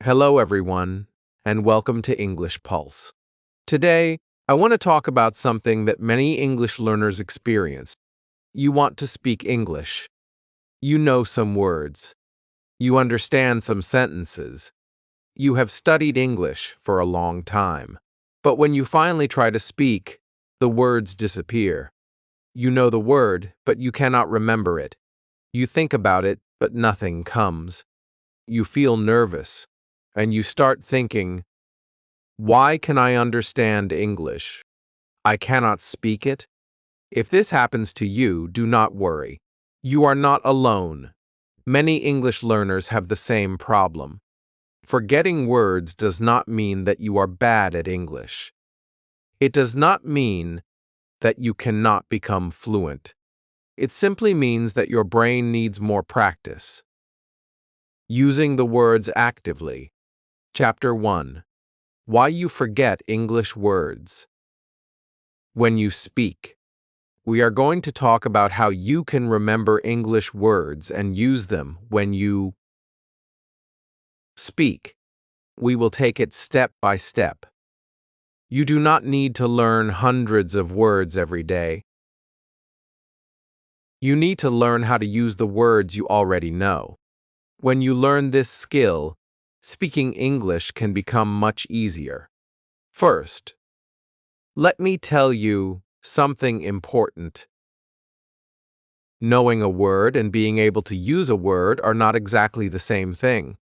Hello, everyone, and welcome to English Pulse. Today, I want to talk about something that many English learners experience. You want to speak English. You know some words. You understand some sentences. You have studied English for a long time. But when you finally try to speak, the words disappear. You know the word, but you cannot remember it. You think about it, but nothing comes. You feel nervous, and you start thinking, why can I understand English? I cannot speak it? If this happens to you, do not worry. You are not alone. Many English learners have the same problem. Forgetting words does not mean that you are bad at English. It does not mean that you cannot become fluent. It simply means that your brain needs more practice. Using the words actively. Chapter 1. Why you forget English words. When you speak. We are going to talk about how you can remember English words and use them when you speak. We will take it step by step. You do not need to learn hundreds of words every day. You need to learn how to use the words you already know. When you learn this skill, speaking English can become much easier. First, let me tell you something important. Knowing a word and being able to use a word are not exactly the same thing.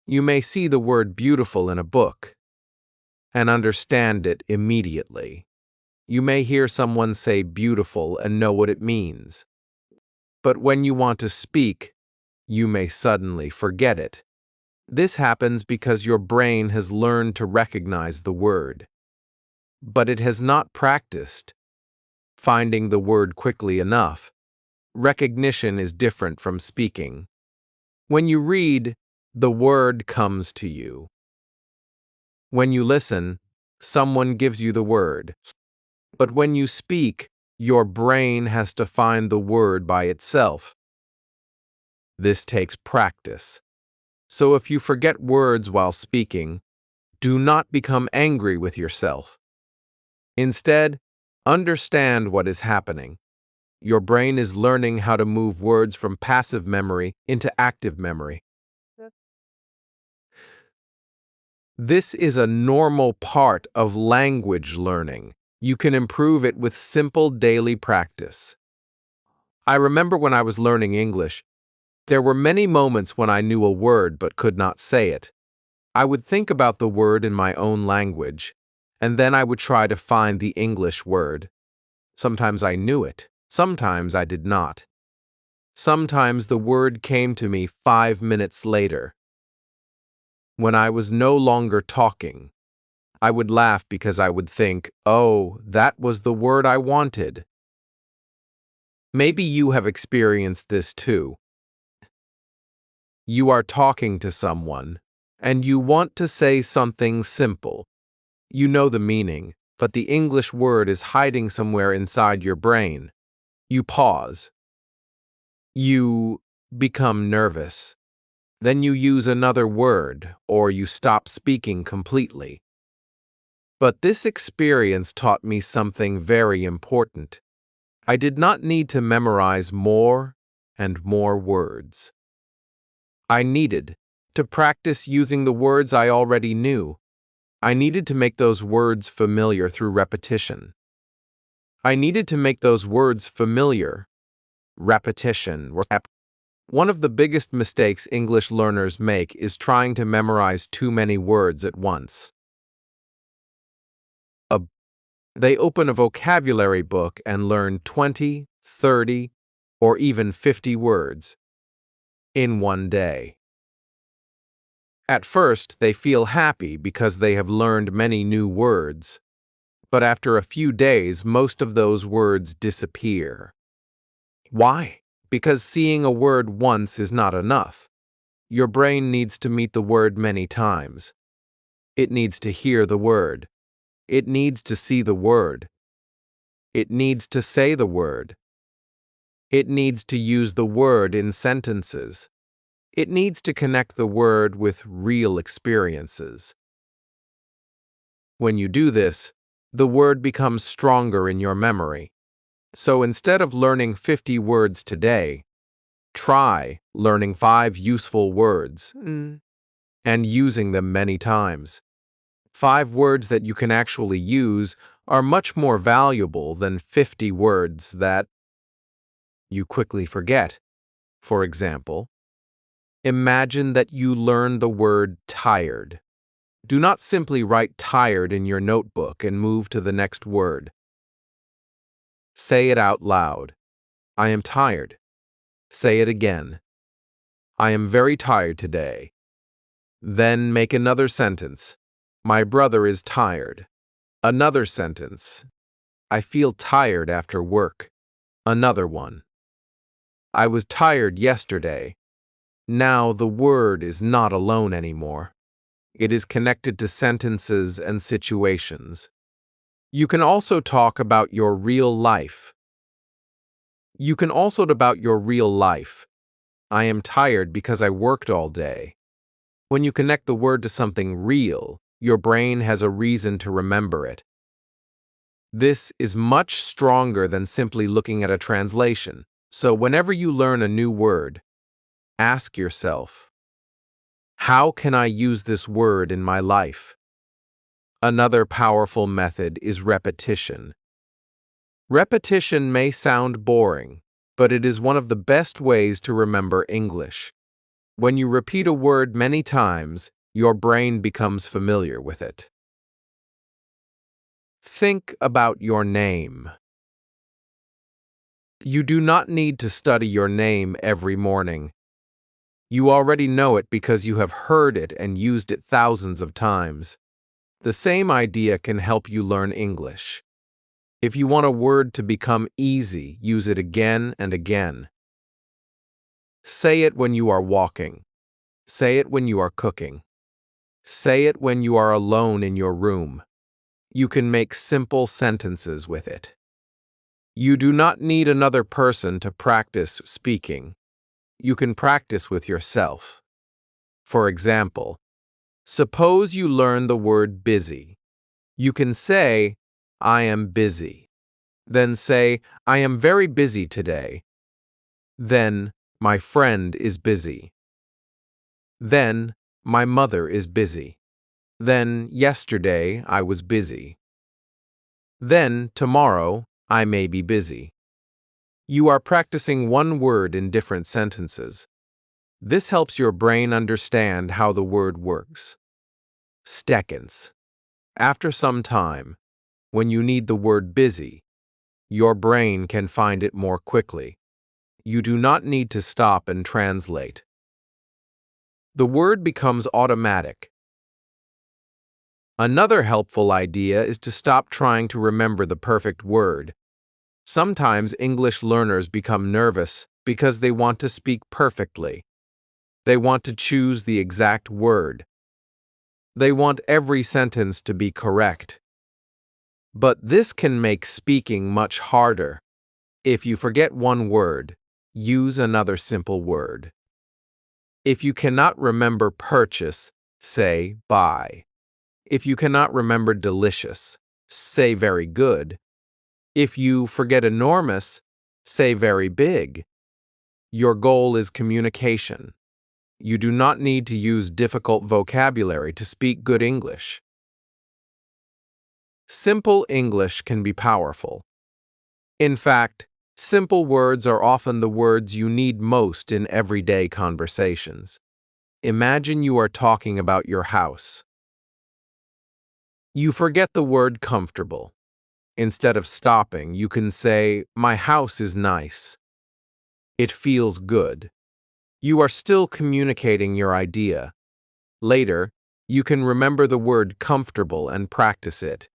You may see the word beautiful in a book and understand it immediately. You may hear someone say beautiful and know what it means. But when you want to speak, you may suddenly forget it. This happens because your brain has learned to recognize the word, but it has not practiced finding the word quickly enough. Recognition is different from speaking. When you read, the word comes to you. When you listen, someone gives you the word. But when you speak, your brain has to find the word by itself. This takes practice. So if you forget words while speaking, do not become angry with yourself. Instead, understand what is happening. Your brain is learning how to move words from passive memory into active memory. This is a normal part of language learning. You can improve it with simple daily practice. I remember when I was learning English, there were many moments when I knew a word but could not say it. I would think about the word in my own language, and then I would try to find the English word. Sometimes I knew it, sometimes I did not. Sometimes the word came to me 5 minutes later. When I was no longer talking, I would laugh because I would think, oh, that was the word I wanted. Maybe you have experienced this too. You are talking to someone, and you want to say something simple. You know the meaning, but the English word is hiding somewhere inside your brain. You pause. You become nervous. Then you use another word, or you stop speaking completely. But this experience taught me something very important. I did not need to memorize more and more words. I needed to practice using the words I already knew. I needed to make those words familiar through repetition. I needed to make those words familiar. Repetition. One of the biggest mistakes English learners make is trying to memorize too many words at once. They open a vocabulary book and learn 20, 30, or even 50 words in one day. At first, they feel happy because they have learned many new words, but after a few days, most of those words disappear. Why? Because seeing a word once is not enough. Your brain needs to meet the word many times. It needs to hear the word. It needs to see the word. It needs to say the word. It needs to use the word in sentences. It needs to connect the word with real experiences. When you do this, the word becomes stronger in your memory. So instead of learning 50 words today, try learning 5 useful words and using them many times. 5 words that you can actually use are much more valuable than 50 words that you quickly forget. For example, imagine that you learn the word tired. Do not simply write tired in your notebook and move to the next word. Say it out loud. I am tired. Say it again. I am very tired today. Then make another sentence. My brother is tired. Another sentence. I feel tired after work. Another one. I was tired yesterday. Now the word is not alone anymore. It is connected to sentences and situations. You can also talk about your real life. I am tired because I worked all day. When you connect the word to something real, your brain has a reason to remember it. This is much stronger than simply looking at a translation. So whenever you learn a new word, ask yourself, how can I use this word in my life? Another powerful method is repetition. Repetition may sound boring, but it is one of the best ways to remember English. When you repeat a word many times, your brain becomes familiar with it. Think about your name. You do not need to study your name every morning. You already know it because you have heard it and used it thousands of times. The same idea can help you learn English. If you want a word to become easy, use it again and again. Say it when you are walking. Say it when you are cooking. Say it when you are alone in your room. You can make simple sentences with it. You do not need another person to practice speaking. You can practice with yourself. For example, suppose you learn the word busy. You can say, I am busy. Then say, I am very busy today. Then, my friend is busy. Then, my mother is busy. Then, yesterday, I was busy. Then, tomorrow, I may be busy. You are practicing one word in different sentences. This helps your brain understand how the word works. Seconds. After some time, when you need the word busy, your brain can find it more quickly. You do not need to stop and translate. The word becomes automatic. Another helpful idea is to stop trying to remember the perfect word. Sometimes English learners become nervous because they want to speak perfectly. They want to choose the exact word. They want every sentence to be correct. But this can make speaking much harder. If you forget one word, use another simple word. If you cannot remember purchase, say buy. If you cannot remember delicious, say very good. If you forget enormous, say very big. Your goal is communication. You do not need to use difficult vocabulary to speak good English. Simple English can be powerful. In fact, simple words are often the words you need most in everyday conversations. Imagine you are talking about your house. You forget the word comfortable. Instead of stopping, you can say, my house is nice. It feels good. You are still communicating your idea. Later, you can remember the word comfortable and practice it.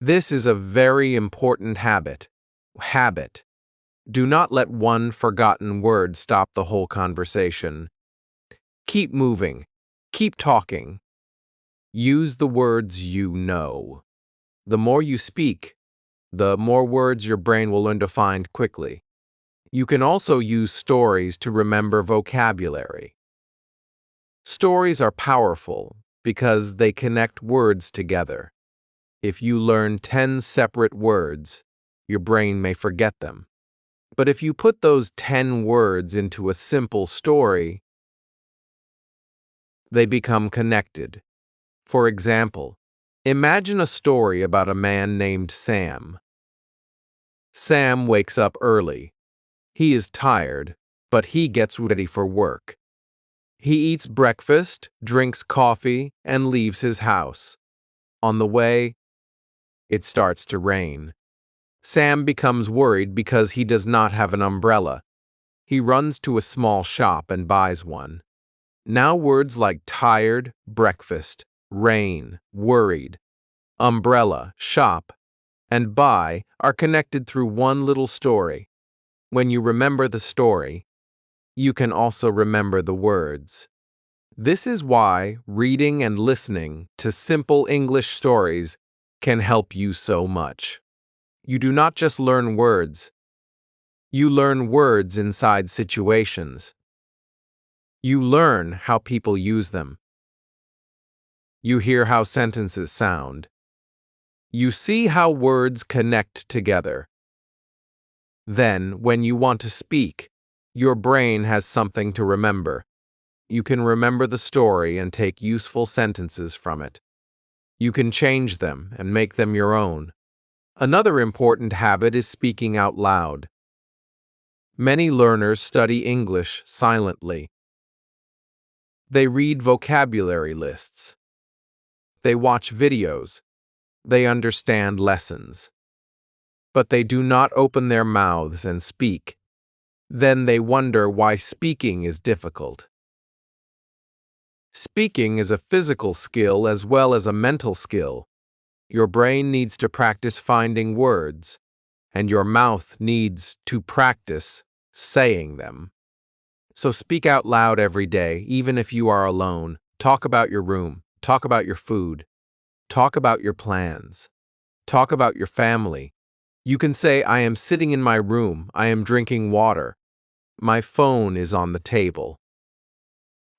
This is a very important habit. Do not let one forgotten word stop the whole conversation. Keep moving. Keep talking. Use the words you know. The more you speak, the more words your brain will learn to find quickly. You can also use stories to remember vocabulary. Stories are powerful because they connect words together. If you learn 10 separate words, your brain may forget them. But if you put those 10 words into a simple story, they become connected. For example, imagine a story about a man named Sam. Sam wakes up early. He is tired, but he gets ready for work. He eats breakfast, drinks coffee, and leaves his house. On the way, it starts to rain. Sam becomes worried because he does not have an umbrella. He runs to a small shop and buys one. Now words like tired, breakfast, rain, worried, umbrella, shop, and buy are connected through one little story. When you remember the story, you can also remember the words. This is why reading and listening to simple English stories can help you so much. You do not just learn words. You learn words inside situations. You learn how people use them. You hear how sentences sound. You see how words connect together. Then, when you want to speak, your brain has something to remember. You can remember the story and take useful sentences from it. You can change them and make them your own. Another important habit is speaking out loud. Many learners study English silently. They read vocabulary lists. They watch videos. They understand lessons. But they do not open their mouths and speak. Then they wonder why speaking is difficult. Speaking is a physical skill as well as a mental skill. Your brain needs to practice finding words, and your mouth needs to practice saying them. So speak out loud every day, even if you are alone. Talk about your room. Talk about your food. Talk about your plans. Talk about your family. You can say, I am sitting in my room. I am drinking water. My phone is on the table.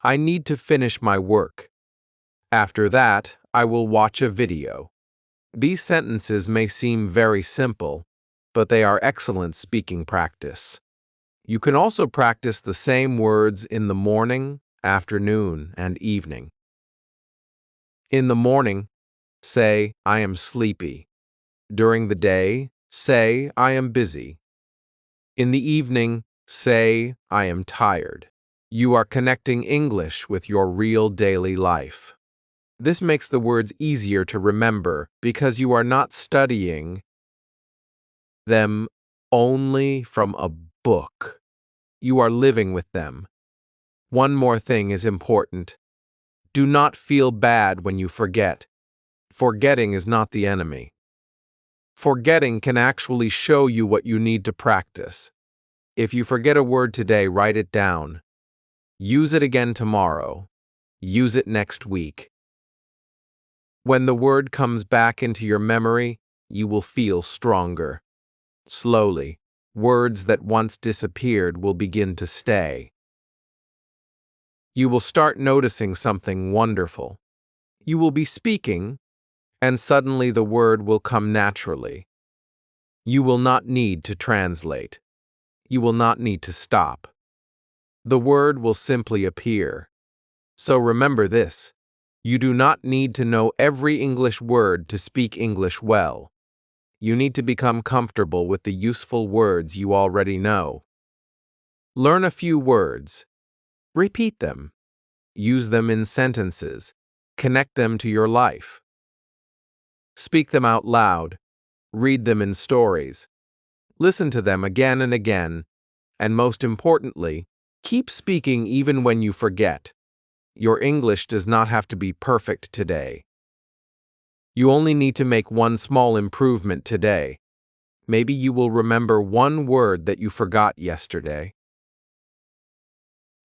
I need to finish my work. After that, I will watch a video. These sentences may seem very simple, but they are excellent speaking practice. You can also practice the same words in the morning, afternoon, and evening. In the morning, say, I am sleepy. During the day, say, I am busy. In the evening, say, I am tired. You are connecting English with your real daily life. This makes the words easier to remember because you are not studying them only from a book. You are living with them. One more thing is important. Do not feel bad when you forget. Forgetting is not the enemy. Forgetting can actually show you what you need to practice. If you forget a word today, write it down. Use it again tomorrow. Use it next week. When the word comes back into your memory, you will feel stronger. Slowly, words that once disappeared will begin to stay. You will start noticing something wonderful. You will be speaking, and suddenly the word will come naturally. You will not need to translate. You will not need to stop. The word will simply appear. So remember this. You do not need to know every English word to speak English well. You need to become comfortable with the useful words you already know. Learn a few words. Repeat them. Use them in sentences. Connect them to your life. Speak them out loud. Read them in stories. Listen to them again and again. And most importantly, keep speaking even when you forget. Your English does not have to be perfect today. You only need to make one small improvement today. Maybe you will remember one word that you forgot yesterday.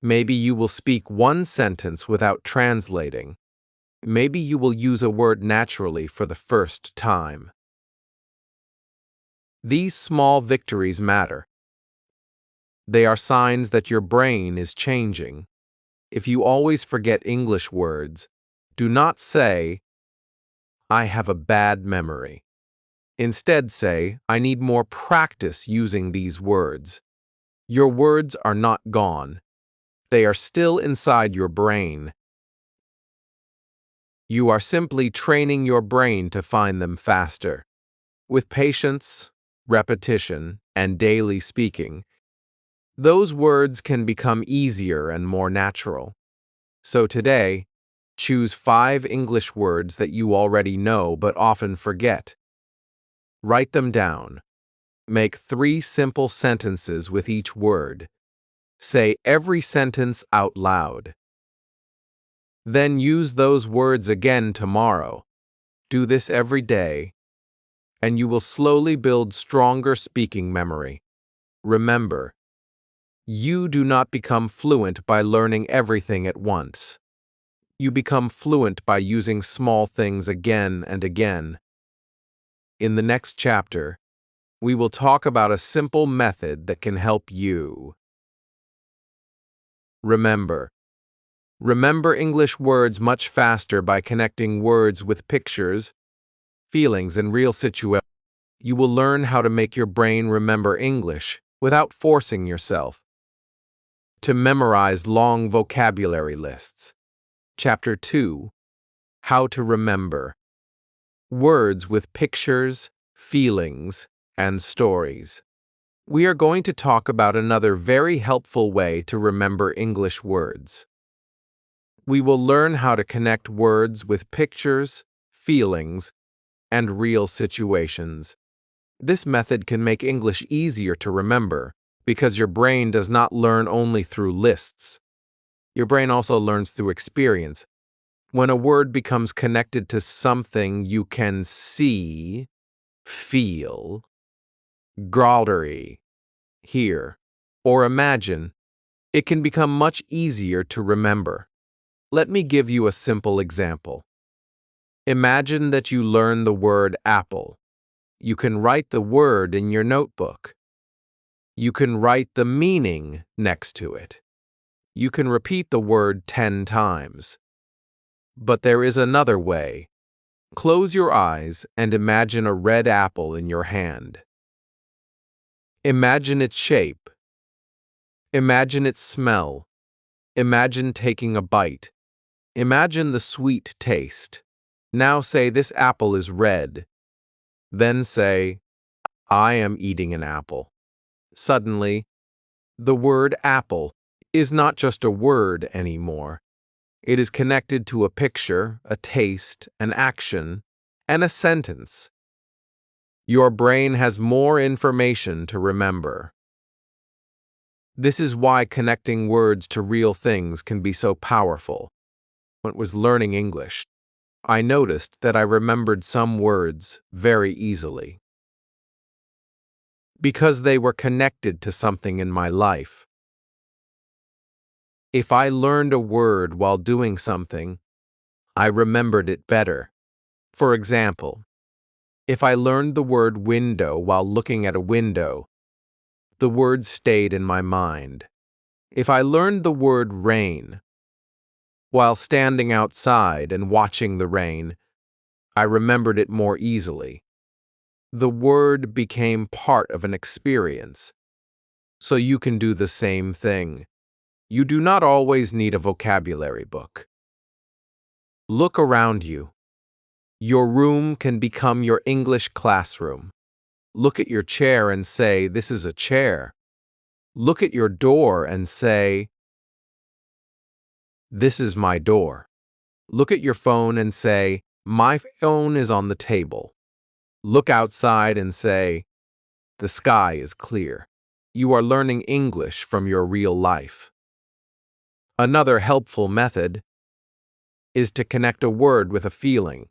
Maybe you will speak one sentence without translating. Maybe you will use a word naturally for the first time. These small victories matter. They are signs that your brain is changing. If you always forget English words, do not say, I have a bad memory. Instead say, I need more practice using these words. Your words are not gone. They are still inside your brain. You are simply training your brain to find them faster. With patience, repetition, and daily speaking, those words can become easier and more natural. So today, choose 5 English words that you already know but often forget. Write them down. Make 3 simple sentences with each word. Say every sentence out loud. Then use those words again tomorrow. Do this every day, and you will slowly build stronger speaking memory. Remember, you do not become fluent by learning everything at once. You become fluent by using small things again and again. In the next chapter, we will talk about a simple method that can help you. Remember English words much faster by connecting words with pictures, feelings, and real situations. You will learn how to make your brain remember English without forcing yourself. To memorize long vocabulary lists. Chapter 2: How to Remember. Words with pictures, feelings, and stories. We are going to talk about another very helpful way to remember English words. We will learn how to connect words with pictures, feelings, and real situations. This method can make English easier to remember because your brain does not learn only through lists. Your brain also learns through experience. When a word becomes connected to something you can see, feel, grottery, hear, or imagine, it can become much easier to remember. Let me give you a simple example. Imagine that you learn the word apple. You can write the word in your notebook. You can write the meaning next to it. You can repeat the word 10 times. But there is another way. Close your eyes and imagine a red apple in your hand. Imagine its shape. Imagine its smell. Imagine taking a bite. Imagine the sweet taste. Now say, this apple is red. Then say, I am eating an apple. Suddenly, the word apple is not just a word anymore. It is connected to a picture, a taste, an action, and a sentence. Your brain has more information to remember. This is why connecting words to real things can be so powerful. When I was learning English, I noticed that I remembered some words very easily because they were connected to something in my life. If I learned a word while doing something, I remembered it better. For example, if I learned the word window while looking at a window, the word stayed in my mind. If I learned the word rain while standing outside and watching the rain, I remembered it more easily. The word became part of an experience. So you can do the same thing. You do not always need a vocabulary book. Look around you. Your room can become your English classroom. Look at your chair and say, this is a chair. Look at your door and say, this is my door. Look at your phone and say, my phone is on the table. Look outside and say, the sky is clear. You are learning English from your real life. Another helpful method is to connect a word with a feeling.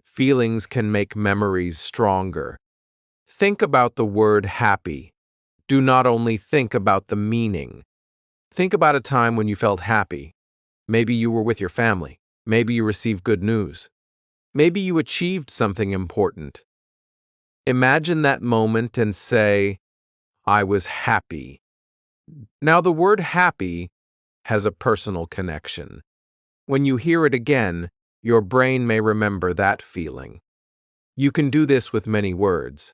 Feelings can make memories stronger. Think about the word happy. Do not only think about the meaning. Think about a time when you felt happy. Maybe you were with your family. Maybe you received good news. Maybe you achieved something important. Imagine that moment and say, I was happy. Now, the word happy has a personal connection. When you hear it again, your brain may remember that feeling. You can do this with many words.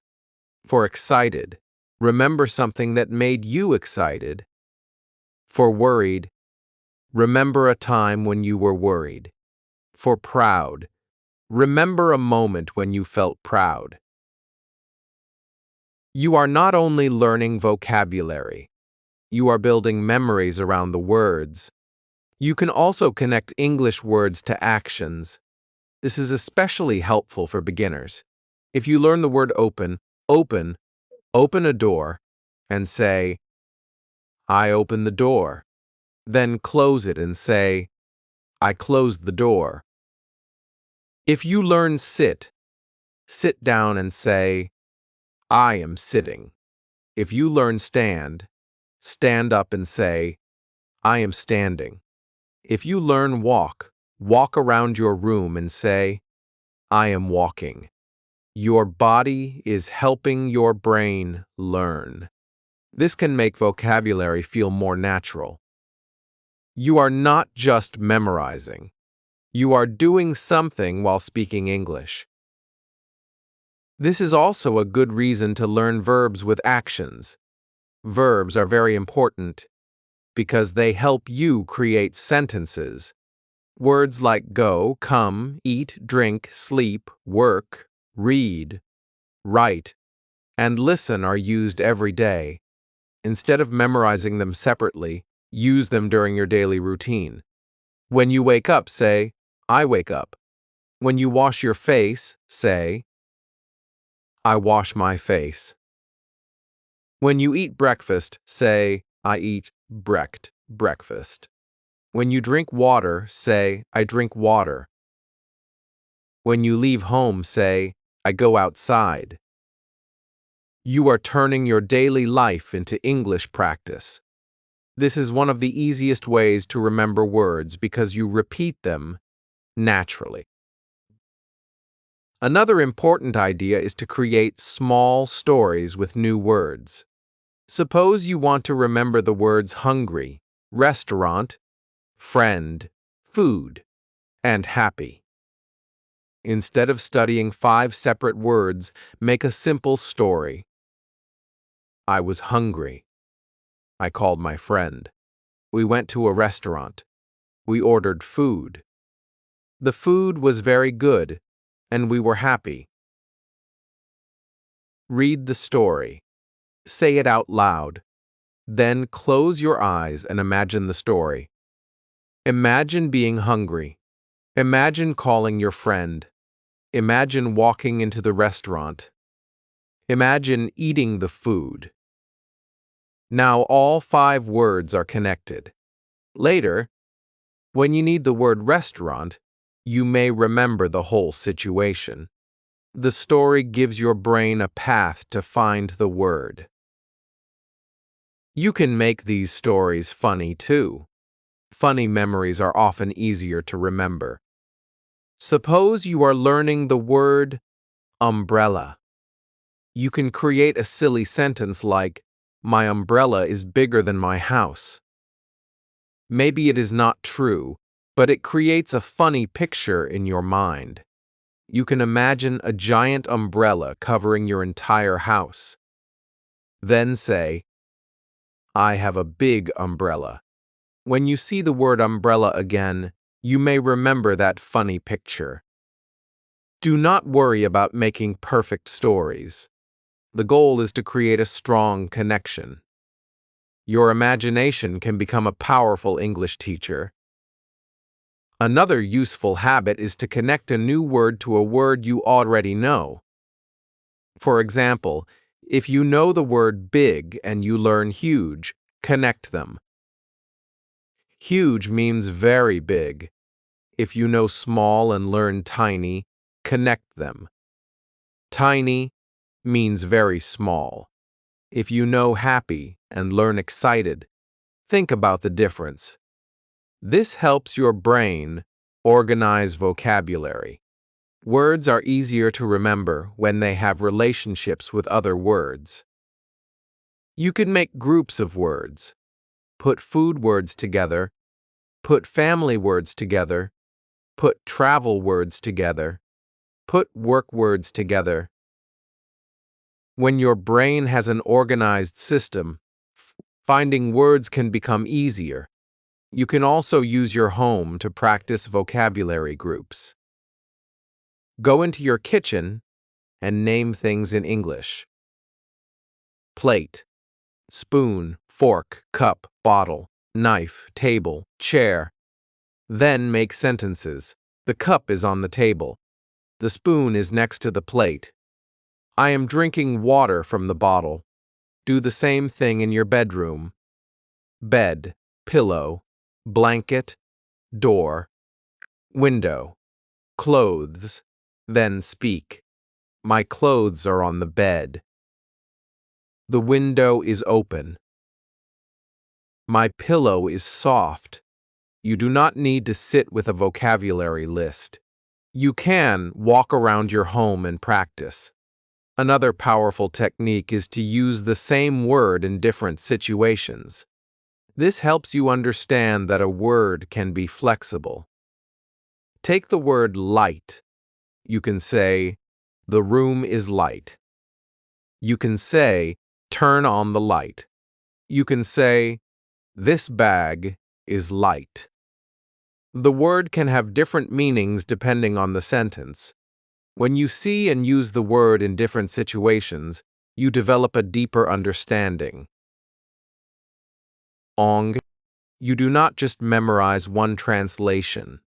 For excited, remember something that made you excited. For worried, remember a time when you were worried. For proud, remember a moment when you felt proud. You are not only learning vocabulary, you are building memories around the words. You can also connect English words to actions. This is especially helpful for beginners. If you learn the word open a door, and say, I open the door. Then close it and say, I closed the door. If you learn sit down and say, I am sitting. If you learn stand up and say, I am standing. If you learn walk around your room and say, I am walking. Your body is helping your brain learn. This can make vocabulary feel more natural. You are not just memorizing. You are doing something while speaking English. This is also a good reason to learn verbs with actions. Verbs are very important because they help you create sentences. Words like go, come, eat, drink, sleep, work, read, write, and listen are used every day. Instead of memorizing them separately, use them during your daily routine. When you wake up, say, I wake up. When you wash your face, say, I wash my face. When you eat breakfast, say, I eat breakfast. When you drink water, say, I drink water. When you leave home, say, I go outside. You are turning your daily life into English practice. This is one of the easiest ways to remember words because you repeat them naturally. Another important idea is to create small stories with new words. Suppose you want to remember the words hungry, restaurant, friend, food, and happy. Instead of studying 5 separate words, make a simple story. I was hungry. I called my friend. We went to a restaurant. We ordered food. The food was very good, and we were happy. Read the story. Say it out loud. Then close your eyes and imagine the story. Imagine being hungry. Imagine calling your friend. Imagine walking into the restaurant. Imagine eating the food. Now all 5 words are connected. Later, when you need the word restaurant, you may remember the whole situation. The story gives your brain a path to find the word. You can make these stories funny too. Funny memories are often easier to remember. Suppose you are learning the word umbrella. You can create a silly sentence like, my umbrella is bigger than my house. Maybe it is not true, but it creates a funny picture in your mind. You can imagine a giant umbrella covering your entire house. Then say, I have a big umbrella. When you see the word umbrella again, you may remember that funny picture. Do not worry about making perfect stories. The goal is to create a strong connection. Your imagination can become a powerful English teacher. Another useful habit is to connect a new word to a word you already know. For example, if you know the word big and you learn huge, connect them. Huge means very big. If you know small and learn tiny, connect them. Tiny means very small. If you know happy and learn excited, think about the difference. This helps your brain organize vocabulary. Words are easier to remember when they have relationships with other words. You can make groups of words. put food words together, put family words together, put travel words together, put work words together. When your brain has an organized system, finding words can become easier. You can also use your home to practice vocabulary groups. Go into your kitchen and name things in English. Plate, spoon, fork, cup, bottle, knife, table, chair. Then make sentences. The cup is on the table. The spoon is next to the plate. I am drinking water from the bottle. Do the same thing in your bedroom. Bed, pillow, blanket, door, window, clothes. Then speak. My clothes are on the bed. The window is open. My pillow is soft. You do not need to sit with a vocabulary list. You can walk around your home and practice. Another powerful technique is to use the same word in different situations. This helps you understand that a word can be flexible. Take the word light. You can say, the room is light. You can say, turn on the light. You can say, this bag is light. The word can have different meanings depending on the sentence. When you see and use the word in different situations, you develop a deeper understanding. You do not just memorize one translation.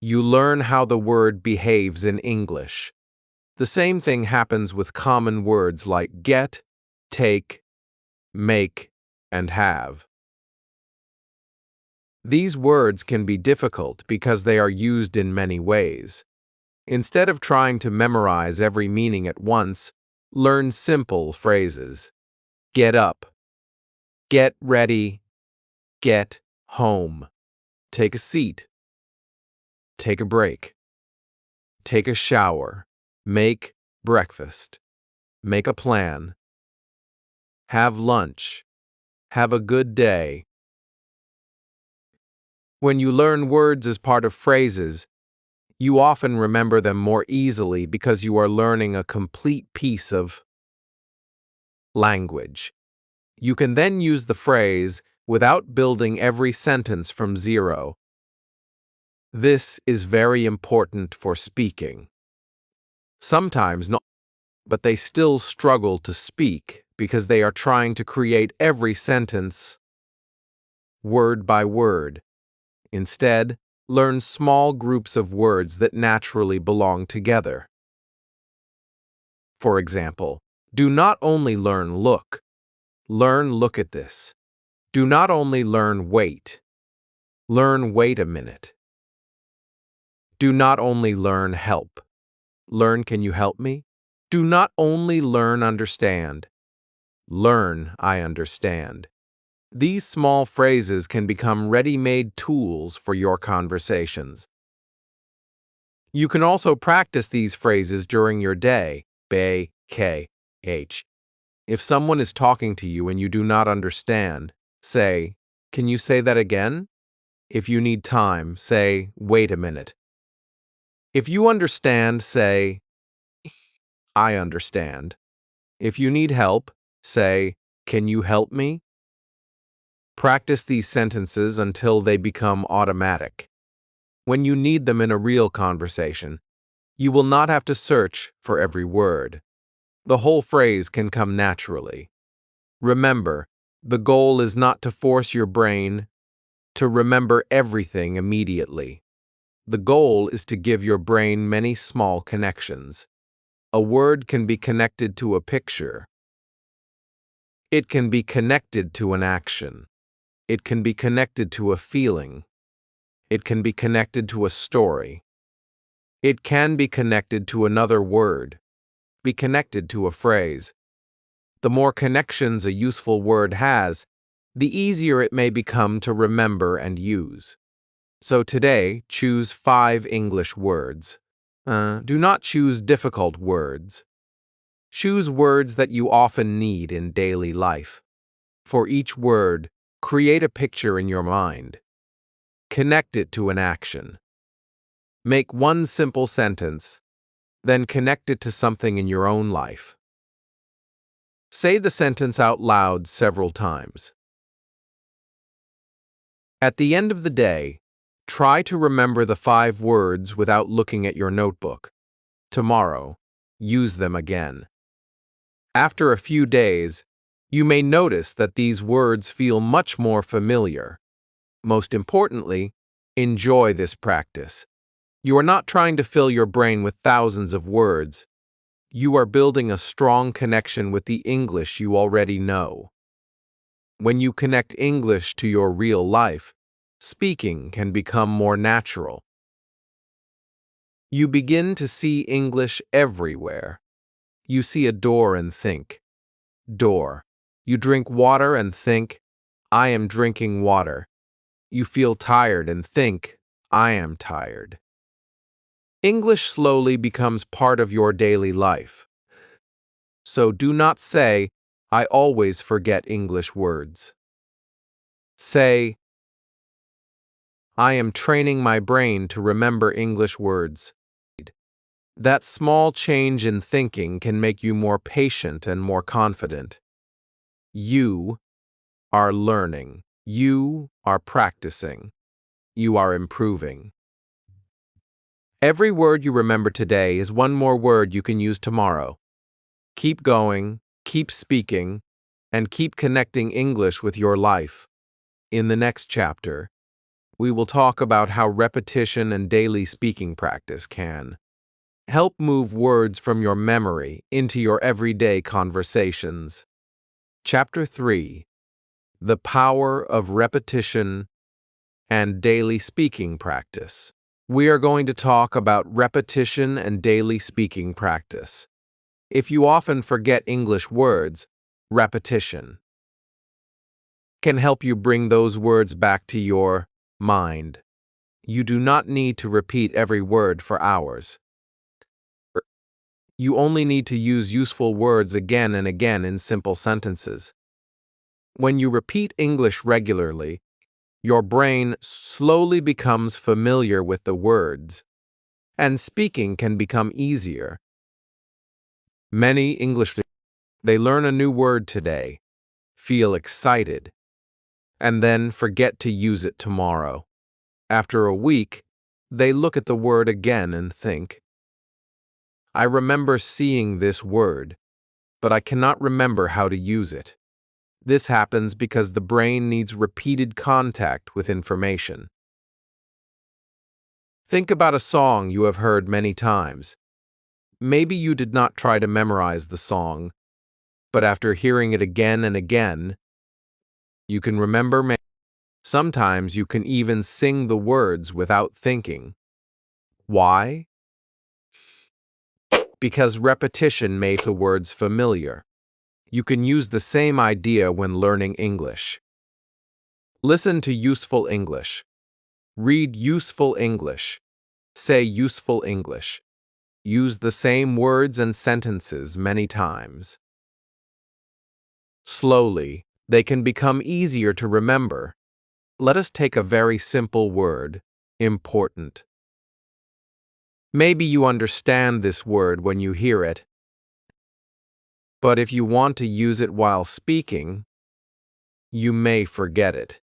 You learn how the word behaves in English. The same thing happens with common words like get, take, make, and have. These words can be difficult because they are used in many ways. Instead of trying to memorize every meaning at once, learn simple phrases. Get up. Get ready. Get home. Take a seat. Take a break. Take a shower. Make breakfast. Make a plan. Have lunch. Have a good day. When you learn words as part of phrases, you often remember them more easily because you are learning a complete piece of language. You can then use the phrase without building every sentence from zero. This is very important for speaking. Sometimes not, but they still struggle to speak because they are trying to create every sentence word by word. Instead, learn small groups of words that naturally belong together. For example, do not only learn look. Learn look at this. Do not only learn wait. Learn wait a minute. Do not only learn help. Learn can you help me? Do not only learn understand. Learn I understand. These small phrases can become ready-made tools for your conversations. You can also practice these phrases during your day. If someone is talking to you and you do not understand, say, can you say that again? If you need time, say, wait a minute. If you understand, say, I understand. If you need help, say, can you help me? Practice these sentences until they become automatic. When you need them in a real conversation, you will not have to search for every word. The whole phrase can come naturally. Remember, the goal is not to force your brain to remember everything immediately. The goal is to give your brain many small connections. A word can be connected to a picture. It can be connected to an action. It can be connected to a feeling. It can be connected to a story. It can be connected to another word. Be connected to a phrase. The more connections a useful word has, the easier it may become to remember and use. So today, choose 5 English words. Do not choose difficult words. Choose words that you often need in daily life. For each word, Create a picture in your mind. Connect it to an action. Make one simple sentence, then connect it to something in your own life. Say the sentence out loud several times. At the end of the day, try to remember the 5 words without looking at your notebook. Tomorrow, use them again. After a few days, you may notice that these words feel much more familiar. Most importantly, enjoy this practice. You are not trying to fill your brain with thousands of words. You are building a strong connection with the English you already know. When you connect English to your real life, speaking can become more natural. You begin to see English everywhere. You see a door and think, door. You drink water and think, I am drinking water. You feel tired and think, I am tired. English slowly becomes part of your daily life. So do not say, I always forget English words. Say, I am training my brain to remember English words. That small change in thinking can make you more patient and more confident. You are learning. You are practicing. You are improving. Every word you remember today is one more word you can use tomorrow. Keep going, keep speaking, and keep connecting English with your life. In the next chapter, we will talk about how repetition and daily speaking practice can help move words from your memory into your everyday conversations. Chapter 3: The Power of Repetition and Daily Speaking Practice. We are going to talk about repetition and daily speaking practice. If you often forget English words, repetition can help you bring those words back to your mind. You do not need to repeat every word for hours. You only need to use useful words again and again in simple sentences. When you repeat English regularly, your brain slowly becomes familiar with the words, and speaking can become easier. Many English they learn a new word today, feel excited, and then forget to use it tomorrow. After a week, they look at the word again and think, I remember seeing this word, but I cannot remember how to use it. This happens because the brain needs repeated contact with information. Think about a song you have heard many times. Maybe you did not try to memorize the song, but after hearing it again and again, you can remember. Sometimes you can even sing the words without thinking. Why? Because repetition makes the words familiar. You can use the same idea when learning English. Listen to useful English. Read useful English. Say useful English. Use the same words and sentences many times. Slowly, they can become easier to remember. Let us take a very simple word, important. Maybe you understand this word when you hear it, but if you want to use it while speaking, you may forget it.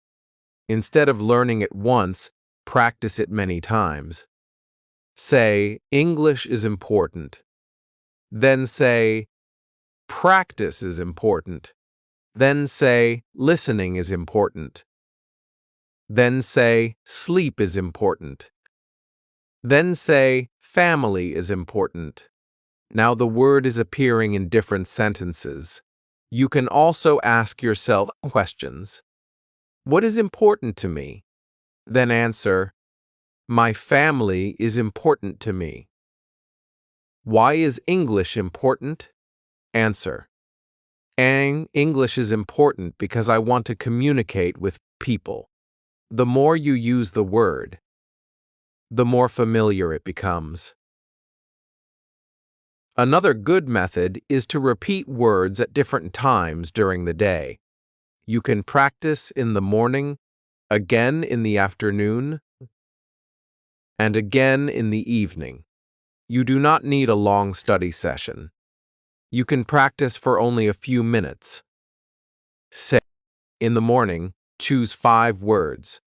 Instead of learning it once, practice it many times. Say, English is important. Then say, practice is important. Then say, listening is important. Then say, sleep is important. Then say, family is important. Now the word is appearing in different sentences. You can also ask yourself questions. What is important to me? Then answer, my family is important to me. Why is English important? Answer, English is important because I want to communicate with people. The more you use the word, the more familiar it becomes. Another good method is to repeat words at different times during the day. You can practice in the morning, again in the afternoon, and again in the evening. You do not need a long study session. You can practice for only a few minutes. Say, in the morning, choose 5 words.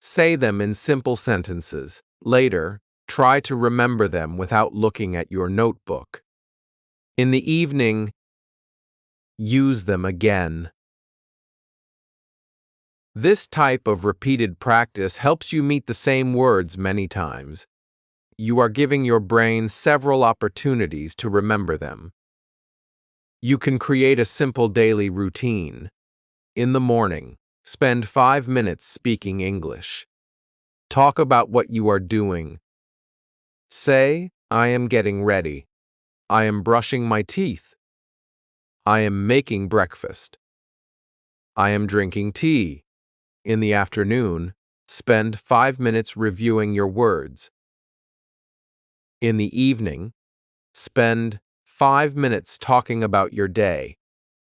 Say them in simple sentences. Later, try to remember them without looking at your notebook. In the evening, use them again. This type of repeated practice helps you meet the same words many times. You are giving your brain several opportunities to remember them. You can create a simple daily routine. In the morning, spend 5 minutes speaking English. Talk about what you are doing. Say, I am getting ready. I am brushing my teeth. I am making breakfast. I am drinking tea. In the afternoon, spend 5 minutes reviewing your words. In the evening, spend 5 minutes talking about your day.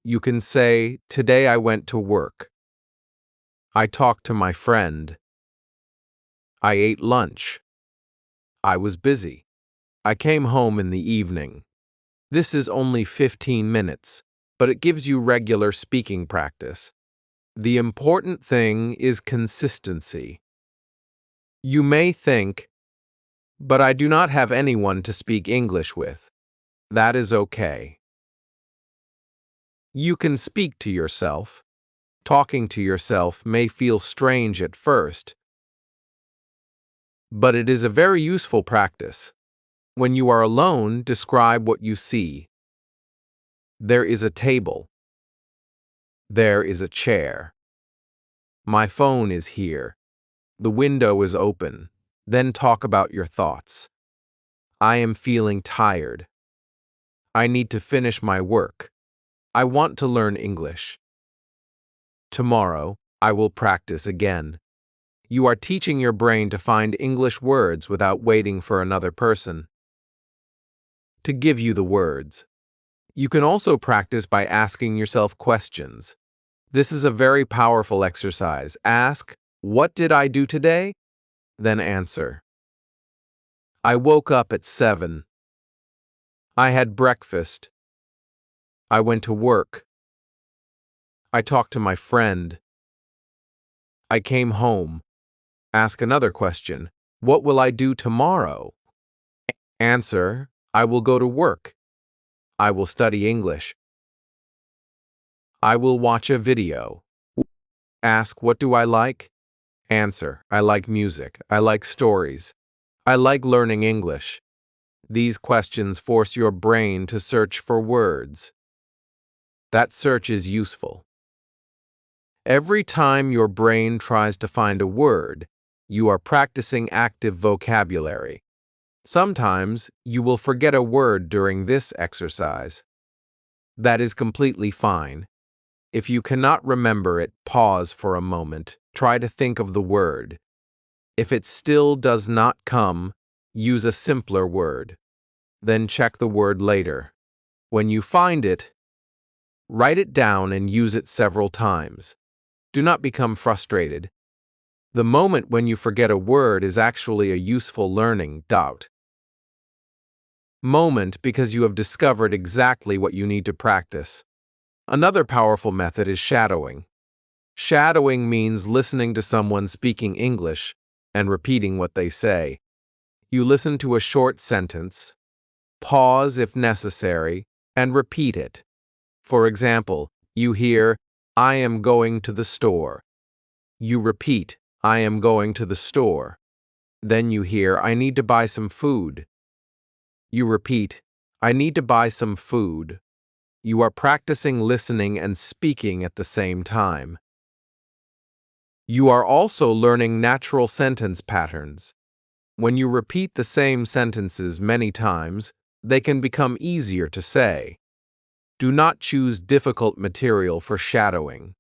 You can say, today I went to work. I talked to my friend. I ate lunch. I was busy. I came home in the evening. This is only 15 minutes, but it gives you regular speaking practice. The important thing is consistency. You may think, but I do not have anyone to speak English with. That is okay. You can speak to yourself. Talking to yourself may feel strange at first, but it is a very useful practice. When you are alone, describe what you see. There is a table. There is a chair. My phone is here. The window is open. Then talk about your thoughts. I am feeling tired. I need to finish my work. I want to learn English. Tomorrow, I will practice again. You are teaching your brain to find English words without waiting for another person to give you the words. You can also practice by asking yourself questions. This is a very powerful exercise. Ask, what did I do today? Then answer. I woke up at 7. I had breakfast. I went to work. I talked to my friend. I came home. Ask another question. What will I do tomorrow? Answer, I will go to work. I will study English. I will watch a video. Ask, what do I like? Answer, I like music. I like stories. I like learning English. These questions force your brain to search for words. That search is useful. Every time your brain tries to find a word, you are practicing active vocabulary. Sometimes you will forget a word during this exercise. That is completely fine. If you cannot remember it, pause for a moment. Try to think of the word. If it still does not come, use a simpler word. Then check the word later. When you find it, write it down and use it several times. Do not become frustrated. The moment when you forget a word is actually a useful learning moment because you have discovered exactly what you need to practice. Another powerful method is shadowing. Shadowing means listening to someone speaking English and repeating what they say. You listen to a short sentence, pause if necessary, and repeat it. For example, you hear, I am going to the store. You repeat, I am going to the store. Then you hear, I need to buy some food. You repeat, I need to buy some food. You are practicing listening and speaking at the same time. You are also learning natural sentence patterns. When you repeat the same sentences many times, they can become easier to say. Do not choose difficult material for shadowing.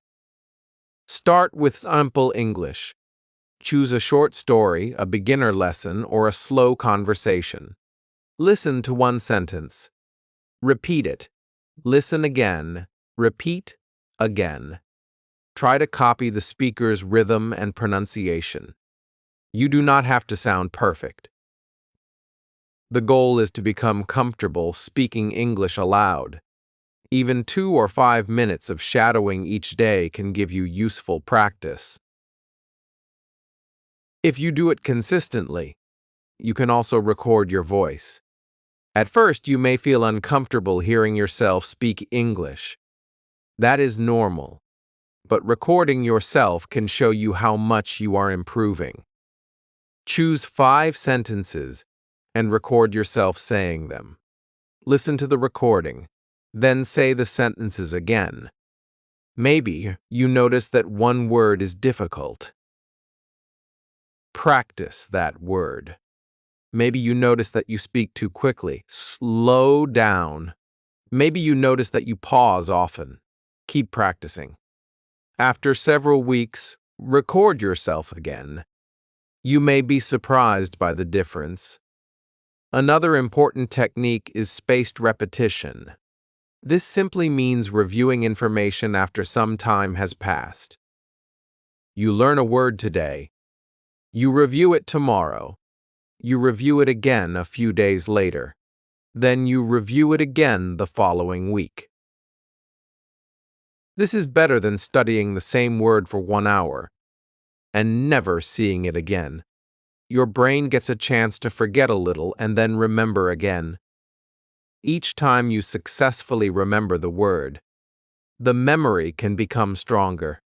Start with simple English. Choose a short story, a beginner lesson, or a slow conversation. Listen to one sentence. Repeat it. Listen again. Repeat again. Try to copy the speaker's rhythm and pronunciation. You do not have to sound perfect. The goal is to become comfortable speaking English aloud. Even 2 or 5 minutes of shadowing each day can give you useful practice. If you do it consistently, you can also record your voice. At first, you may feel uncomfortable hearing yourself speak English. That is normal, but recording yourself can show you how much you are improving. Choose 5 sentences and record yourself saying them. Listen to the recording, then say the sentences again. Maybe you notice that one word is difficult. Practice that word. Maybe you notice that you speak too quickly. Slow down. Maybe you notice that you pause often. Keep practicing. After several weeks, record yourself again. You may be surprised by the difference. Another important technique is spaced repetition. This simply means reviewing information after some time has passed. You learn a word today. You review it tomorrow. You review it again a few days later. Then you review it again the following week. This is better than studying the same word for 1 hour and never seeing it again. Your brain gets a chance to forget a little and then remember again. Each time you successfully remember the word, the memory can become stronger.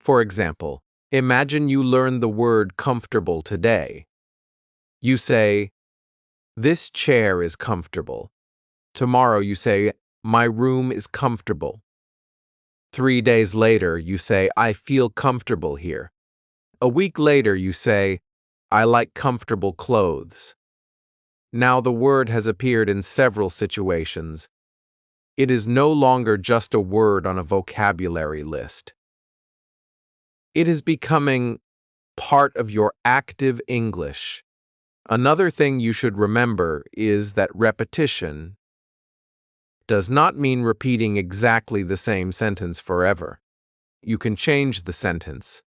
For example, imagine you learn the word comfortable today. You say, "This chair is comfortable." Tomorrow you say, "My room is comfortable." 3 days later you say, "I feel comfortable here." A week later you say, "I like comfortable clothes." Now the word has appeared in several situations. It is no longer just a word on a vocabulary list. It is becoming part of your active English. Another thing you should remember is that repetition does not mean repeating exactly the same sentence forever. You can change the sentence.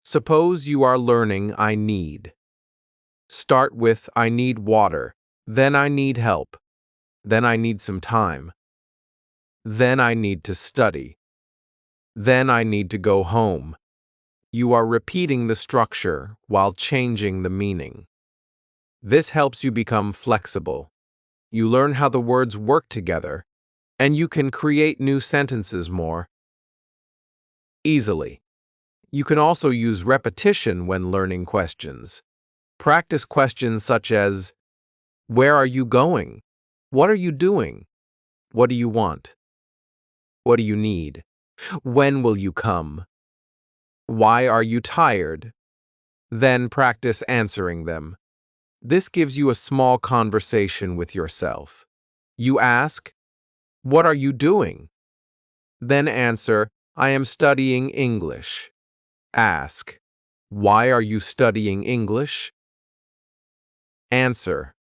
Suppose you are learning "I need." Start with "I need water," then "I need help," then "I need some time," then "I need to study," then "I need to go home." You are repeating the structure while changing the meaning. This helps you become flexible. You learn how the words work together, and you can create new sentences more easily. You can also use repetition when learning questions. Practice questions such as, "Where are you going? What are you doing? What do you want? What do you need? When will you come? Why are you tired?" Then practice answering them. This gives you a small conversation with yourself. You ask, "What are you doing?" Then answer, "I am studying English." Ask, "Why are you studying English?" Answer,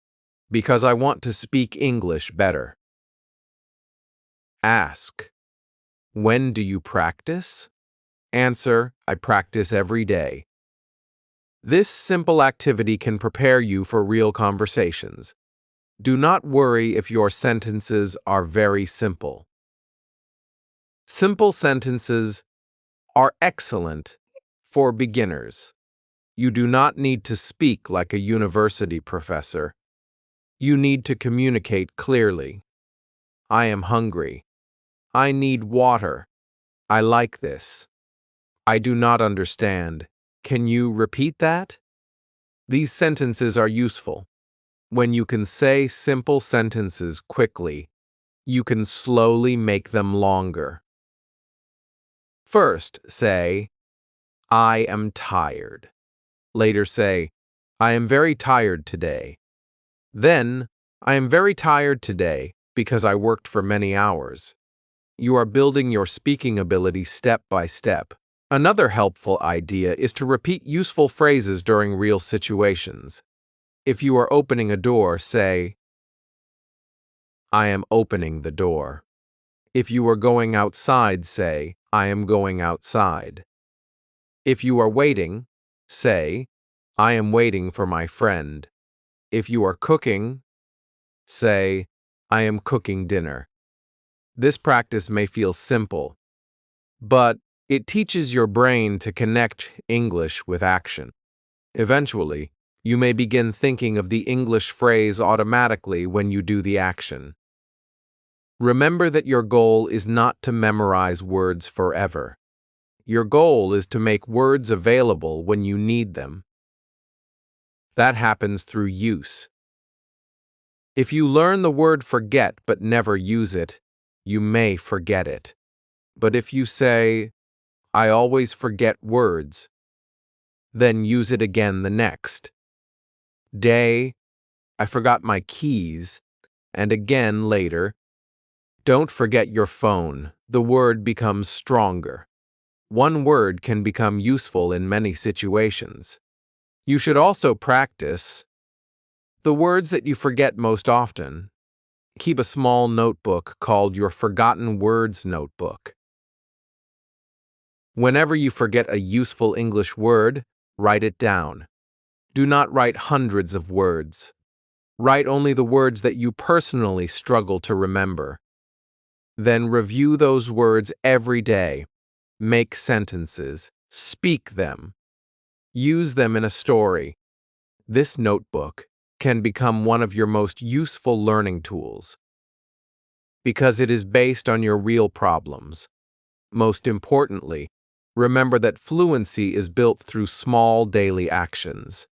"Because I want to speak English better." Ask, "When do you practice?" Answer, "I practice every day." This simple activity can prepare you for real conversations. Do not worry if your sentences are very simple. Simple sentences are excellent for beginners. You do not need to speak like a university professor. You need to communicate clearly. "I am hungry." "I need water." "I like this." "I do not understand. Can you repeat that?" These sentences are useful. When you can say simple sentences quickly, you can slowly make them longer. First, say, "I am tired." Later say, "I am very tired today." Then, "I am very tired today because I worked for many hours." You are building your speaking ability step by step. Another helpful idea is to repeat useful phrases during real situations. If you are opening a door, say, "I am opening the door." If you are going outside, say, I am going outside. If you are waiting, say, I am waiting for my friend. If you are cooking, say, I am cooking dinner. This practice may feel simple, but it teaches your brain to connect English with action. Eventually, you may begin thinking of the English phrase automatically when you do the action. Remember that your goal is not to memorize words forever. Your goal is to make words available when you need them. That happens through use. If you learn the word forget but never use it, you may forget it. But if you say, I always forget words, then use it again the next day, I forgot my keys, and again later. Don't forget your phone. The word becomes stronger. One word can become useful in many situations. You should also practice the words that you forget most often. Keep a small notebook called your Forgotten Words Notebook. Whenever you forget a useful English word, write it down. Do not write hundreds of words. Write only the words that you personally struggle to remember. Then review those words every day. Make sentences. Speak them. Use them in a story. This notebook can become one of your most useful learning tools because it is based on your real problems. Most importantly, remember that fluency is built through small daily actions.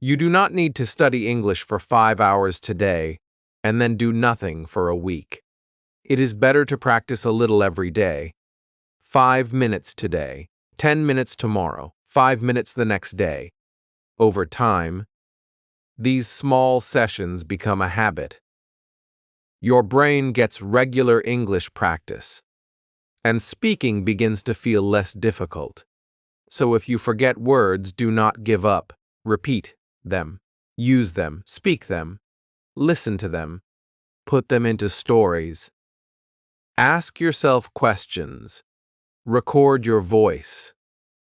You do not need to study English for 5 hours today and then do nothing for a week. It is better to practice a little every day. 5 minutes today, 10 minutes tomorrow, 5 minutes the next day. Over time, these small sessions become a habit. Your brain gets regular English practice, and speaking begins to feel less difficult. So if you forget words, do not give up. Repeat them, use them, speak them, listen to them, put them into stories. Ask yourself questions. Record your voice.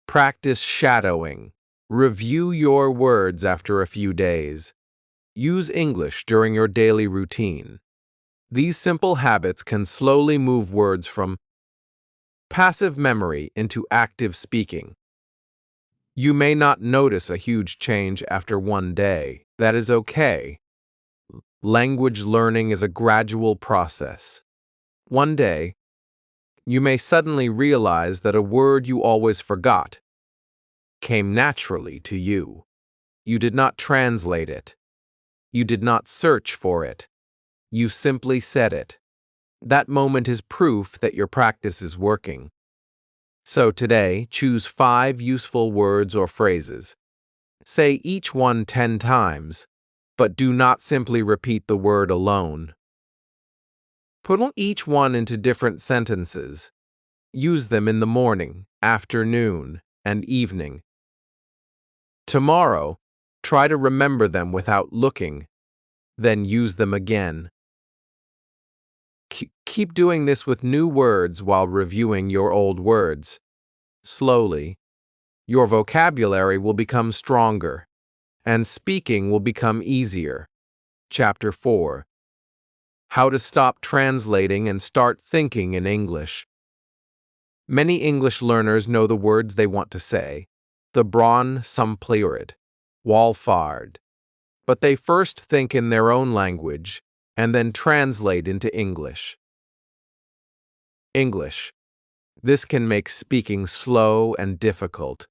Practice shadowing. Review your words after a few days. Use English during your daily routine. These simple habits can slowly move words from passive memory into active speaking. You may not notice a huge change after one day. That is okay. Language learning is a gradual process. One day, you may suddenly realize that a word you always forgot came naturally to you. You did not translate it. You did not search for it. You simply said it. That moment is proof that your practice is working. So today, choose 5 useful words or phrases. Say each one 10 times, but do not simply repeat the word alone. Put each one into different sentences. Use them in the morning, afternoon, and evening. Tomorrow, try to remember them without looking, then use them again. Keep doing this with new words while reviewing your old words. Slowly, your vocabulary will become stronger, and speaking will become easier. Chapter 4. How to stop translating and start thinking in English. Many English learners know the words they want to say, the bron som pleurid, wallfard, but they first think in their own language and then translate into English. English. This can make speaking slow and difficult.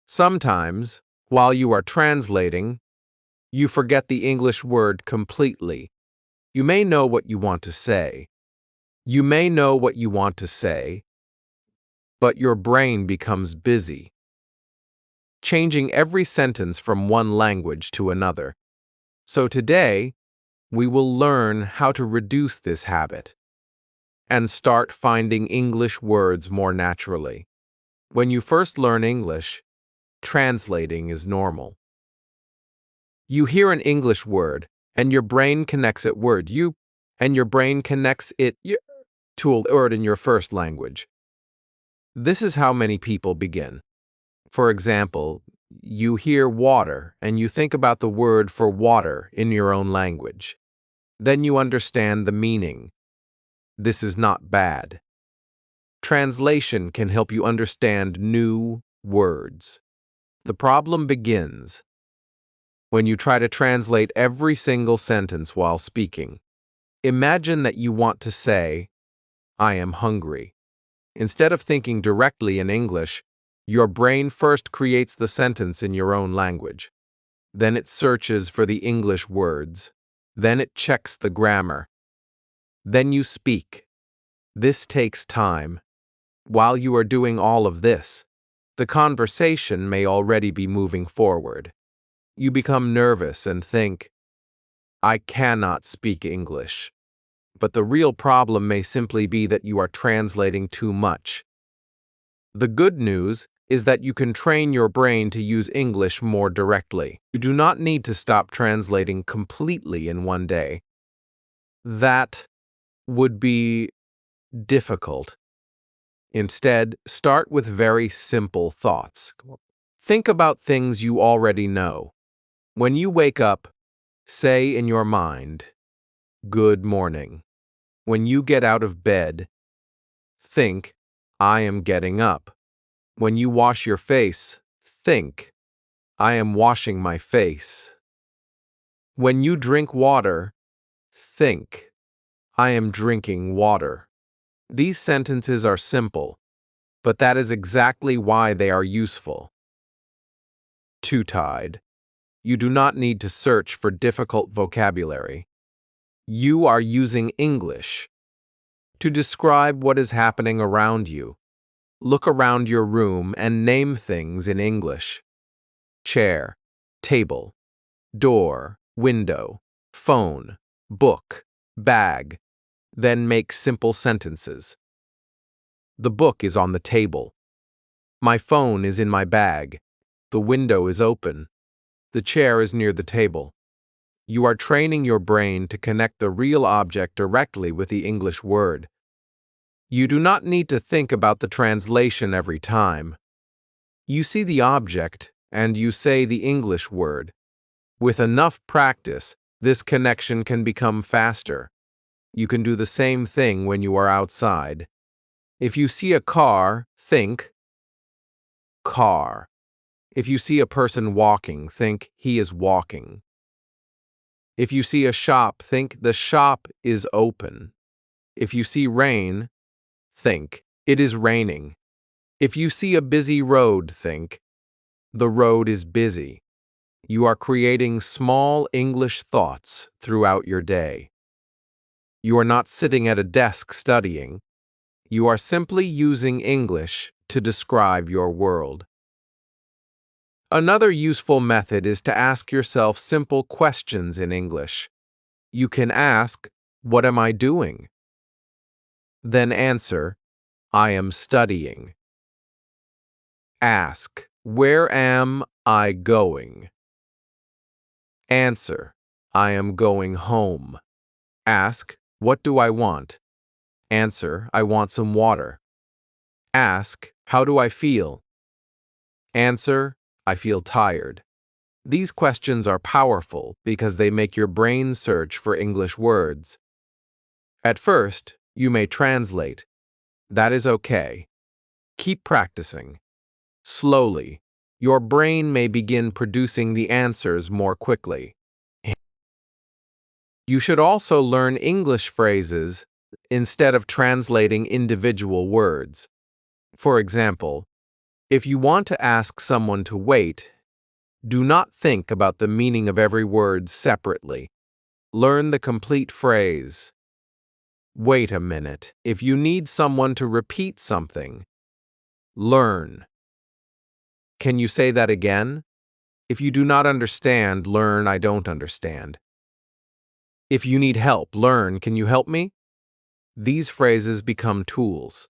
Sometimes, while you are translating, you forget the English word completely. You may know what you want to say. But your brain becomes busy, changing every sentence from one language to another. So today, we will learn how to reduce this habit and start finding English words more naturally. When you first learn English, translating is normal. You hear an English word, and your brain connects that word. You and your brain connects it to a word in your first language. This is how many people begin. For example, you hear water and you think about the word for water in your own language. Then you understand the meaning. This is not bad. Translation can help you understand new words. The problem begins when you try to translate every single sentence while speaking. Imagine that you want to say, I am hungry. Instead of thinking directly in English, your brain first creates the sentence in your own language. Then it searches for the English words. Then it checks the grammar. Then you speak. This takes time. While you are doing all of this, the conversation may already be moving forward. You become nervous and think, I cannot speak English. But the real problem may simply be that you are translating too much. The good news is that you can train your brain to use English more directly. You do not need to stop translating completely in one day. That would be difficult. Instead, start with very simple thoughts. Think about things you already know. When you wake up, say in your mind, good morning. When you get out of bed, think, I am getting up. When you wash your face, think, I am washing my face. When you drink water, think, I am drinking water. These sentences are simple, but that is exactly why they are useful. Two-tied. You do not need to search for difficult vocabulary. You are using English to describe what is happening around you. Look around your room and name things in English. Chair, table, door, window, phone, book, bag. Then make simple sentences. The book is on the table. My phone is in my bag. The window is open. The chair is near the table. You are training your brain to connect the real object directly with the English word. You do not need to think about the translation every time. You see the object and you say the English word. With enough practice, this connection can become faster. You can do the same thing when you are outside. If you see a car, think, car. If you see a person walking, think, he is walking. If you see a shop, think, the shop is open. If you see rain, think, it is raining. If you see a busy road, think, the road is busy. You are creating small English thoughts throughout your day. You are not sitting at a desk studying. You are simply using English to describe your world. Another useful method is to ask yourself simple questions in English. You can ask, what am I doing? Then answer, I am studying. Ask, where am I going? Answer, I am going home. Ask, what do I want? Answer, I want some water. Ask, how do I feel? Answer, I feel tired. These questions are powerful because they make your brain search for English words. At first, you may translate. That is okay. Keep practicing. Slowly, your brain may begin producing the answers more quickly. You should also learn English phrases instead of translating individual words. For example, if you want to ask someone to wait, do not think about the meaning of every word separately. Learn the complete phrase. Wait a minute. If you need someone to repeat something, learn. Can you say that again? If you do not understand, learn I don't understand. If you need help, learn can you help me? These phrases become tools.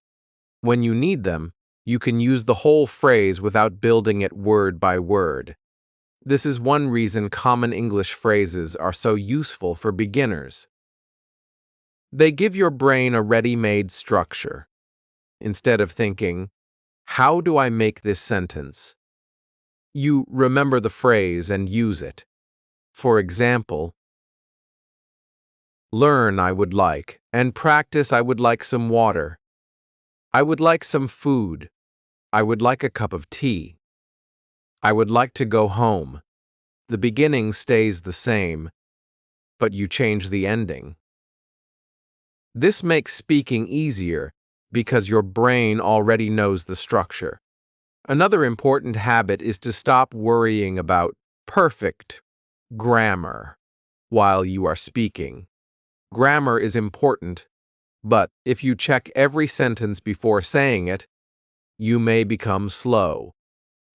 When you need them, you can use the whole phrase without building it word by word. This is one reason common English phrases are so useful for beginners. They give your brain a ready-made structure. Instead of thinking, how do I make this sentence? You remember the phrase and use it. For example, learn I would like, and practice I would like some water. I would like some food. I would like a cup of tea. I would like to go home. The beginning stays the same, but you change the ending. This makes speaking easier because your brain already knows the structure. Another important habit is to stop worrying about perfect grammar while you are speaking. Grammar is important, but if you check every sentence before saying it, you may become slow.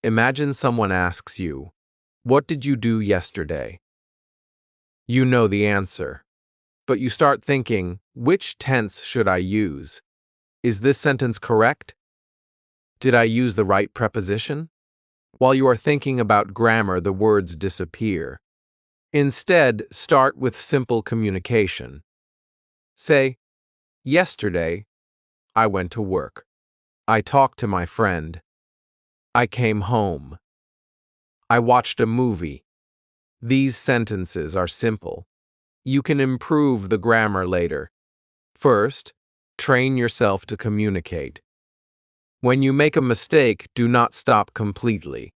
Imagine someone asks you, "What did you do yesterday?" You know the answer, but you start thinking, which tense should I use? Is this sentence correct? Did I use the right preposition? While you are thinking about grammar, the words disappear. Instead, start with simple communication. Say, yesterday, I went to work. I talked to my friend. I came home. I watched a movie. These sentences are simple. You can improve the grammar later. First, train yourself to communicate. When you make a mistake, do not stop completely.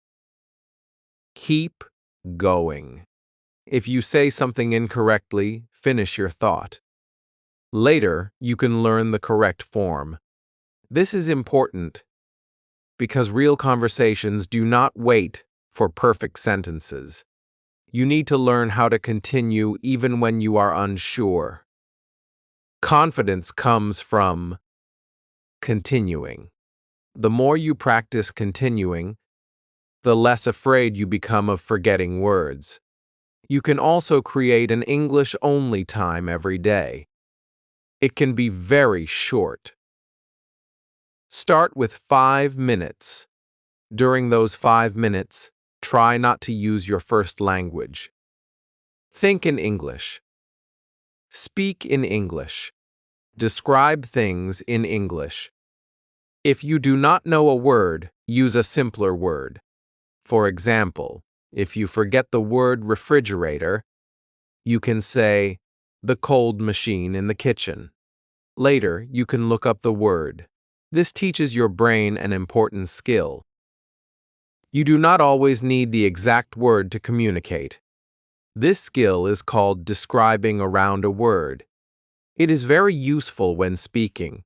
Keep going. If you say something incorrectly, finish your thought. Later, you can learn the correct form. This is important because real conversations do not wait for perfect sentences. You need to learn how to continue even when you are unsure. Confidence comes from continuing. The more you practice continuing, the less afraid you become of forgetting words. You can also create an English-only time every day. It can be very short. Start with 5 minutes. During those 5 minutes, try not to use your first language. Think in English. Speak in English. Describe things in English. If you do not know a word, use a simpler word. For example, if you forget the word refrigerator, you can say, the cold machine in the kitchen. Later, you can look up the word. This teaches your brain an important skill. You do not always need the exact word to communicate. This skill is called describing around a word. It is very useful when speaking.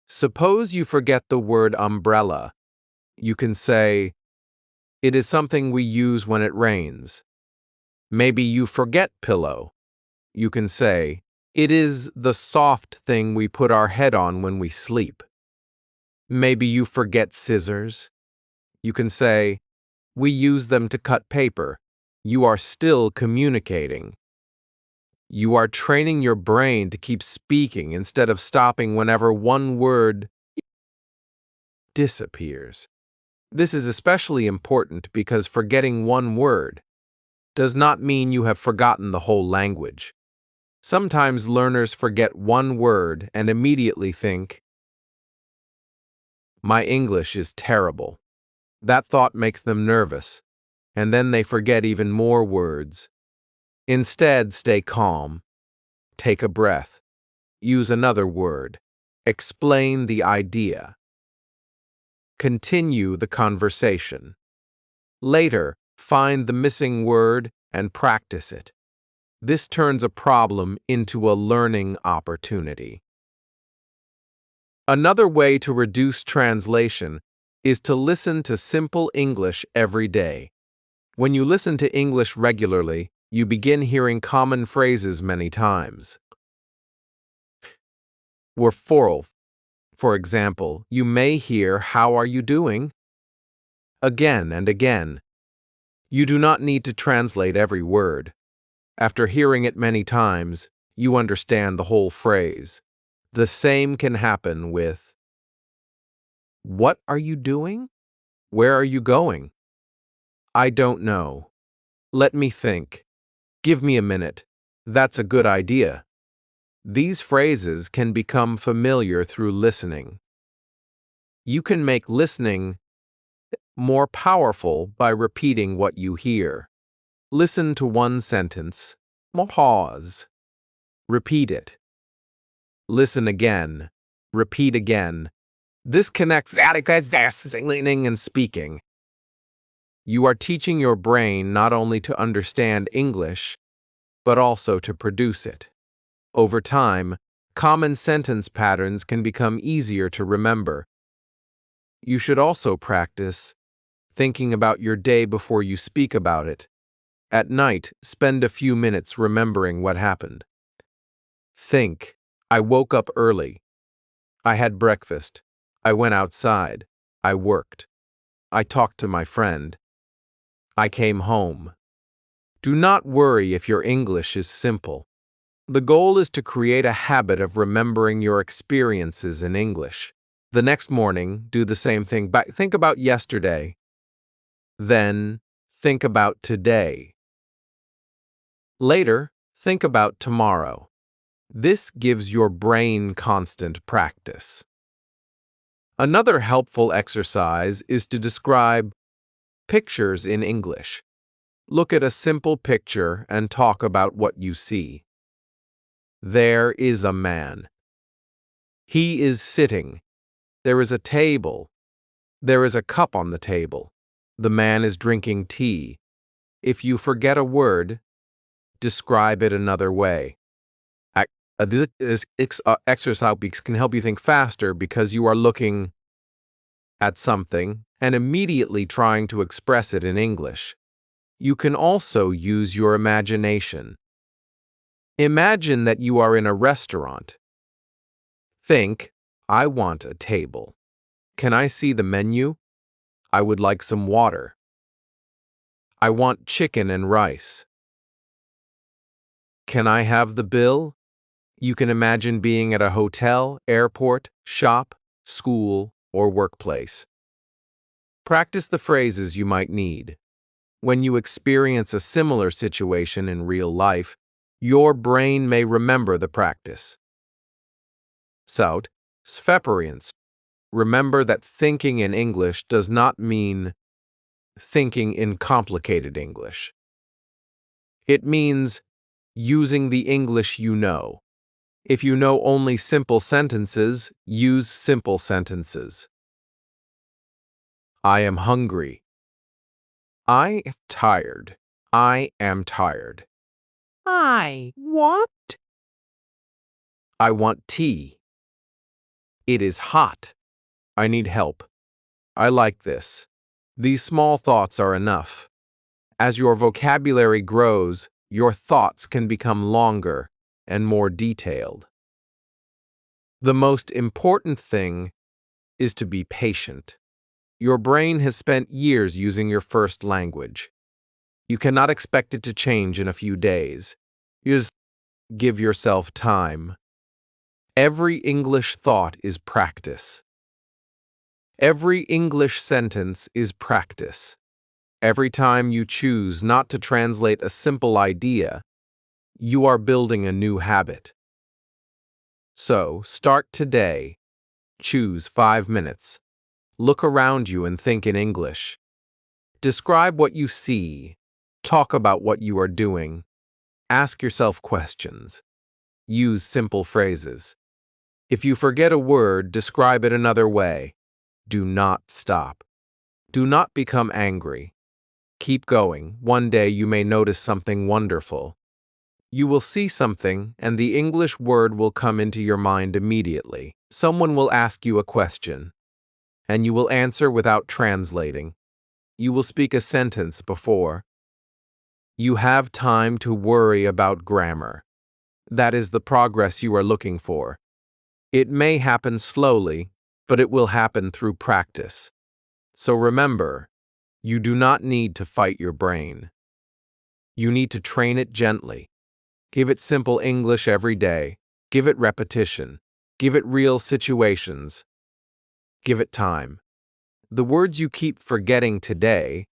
Suppose you forget the word umbrella. You can say, it is something we use when it rains. Maybe you forget pillow. You can say, it is the soft thing we put our head on when we sleep. Maybe you forget scissors. You can say, we use them to cut paper. You are still communicating. You are training your brain to keep speaking instead of stopping whenever one word disappears. This is especially important because forgetting one word does not mean you have forgotten the whole language. Sometimes learners forget one word and immediately think, my English is terrible. That thought makes them nervous, and then they forget even more words. Instead, stay calm. Take a breath. Use another word. Explain the idea. Continue the conversation. Later, find the missing word and practice it. This turns a problem into a learning opportunity. Another way to reduce translation is to listen to simple English every day. When you listen to English regularly, you begin hearing common phrases many times. For example, you may hear, how are you doing? Again and again. You do not need to translate every word. After hearing it many times, you understand the whole phrase. The same can happen with, what are you doing? Where are you going? I don't know. Let me think. Give me a minute. That's a good idea. These phrases can become familiar through listening. You can make listening more powerful by repeating what you hear. Listen to one sentence. Pause. Repeat it. Listen again. Repeat again. This connects listening and speaking. You are teaching your brain not only to understand English, but also to produce it. Over time, common sentence patterns can become easier to remember. You should also practice thinking about your day before you speak about it. At night, spend a few minutes remembering what happened. Think, I woke up early. I had breakfast. I went outside. I worked. I talked to my friend. I came home. Do not worry if your English is simple. The goal is to create a habit of remembering your experiences in English. The next morning, do the same thing. Think about yesterday. Then, think about today. Later, think about tomorrow. This gives your brain constant practice. Another helpful exercise is to describe pictures in English. Look at a simple picture and talk about what you see. There is a man. He is sitting. There is a table. There is a cup on the table. The man is drinking tea. If you forget a word, describe it another way. This exercise can help you think faster because you are looking at something and immediately trying to express it in English. You can also use your imagination. Imagine that you are in a restaurant. Think, I want a table. Can I see the menu? I would like some water. I want chicken and rice. Can I have the bill? You can imagine being at a hotel, airport, shop, school, or workplace. Practice the phrases you might need. When you experience a similar situation in real life, your brain may remember the practice. Saut, Sveparians. Remember that thinking in English does not mean thinking in complicated English. It means using the English you know. If you know only simple sentences, use simple sentences. I am hungry. I am tired. I am tired. I want. I want tea. It is hot. I need help. I like this. These small thoughts are enough. As your vocabulary grows, your thoughts can become longer and more detailed. The most important thing is to be patient. Your brain has spent years using your first language. You cannot expect it to change in a few days. You just give yourself time. Every English thought is practice. Every English sentence is practice. Every time you choose not to translate a simple idea, you are building a new habit. So, start today. Choose 5 minutes. Look around you and think in English. Describe what you see. Talk about what you are doing. Ask yourself questions. Use simple phrases. If you forget a word, describe it another way. Do not stop. Do not become angry. Keep going. One day you may notice something wonderful. You will see something, and the English word will come into your mind immediately. Someone will ask you a question, and you will answer without translating. You will speak a sentence before. You have time to worry about grammar. That is the progress you are looking for. It may happen slowly, but it will happen through practice. So remember, you do not need to fight your brain. You need to train it gently. Give it simple English every day. Give it repetition. Give it real situations. Give it time. The words you keep forgetting today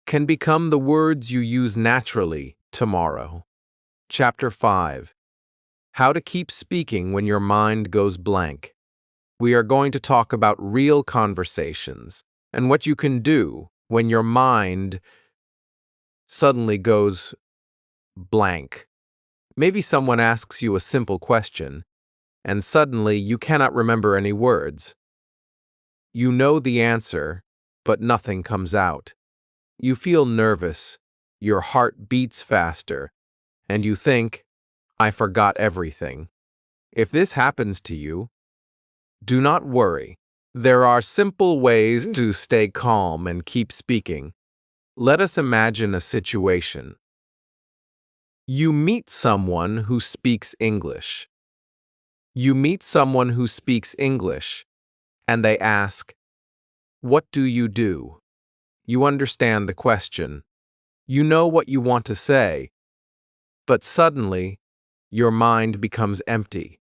can become the words you use naturally tomorrow. Chapter 5. how to keep speaking when your mind goes blank. We are going to talk about real conversations and what you can do when your mind suddenly goes blank. Maybe someone asks you a simple question, and suddenly you cannot remember any words. You know the answer, but nothing comes out. You feel nervous, your heart beats faster, and you think, I forgot everything. If this happens to you, do not worry. There are simple ways to stay calm and keep speaking. Let us imagine a situation. You meet someone who speaks English. You meet someone who speaks English, and they ask, what do you do? You understand the question. You know what you want to say, but suddenly, your mind becomes empty.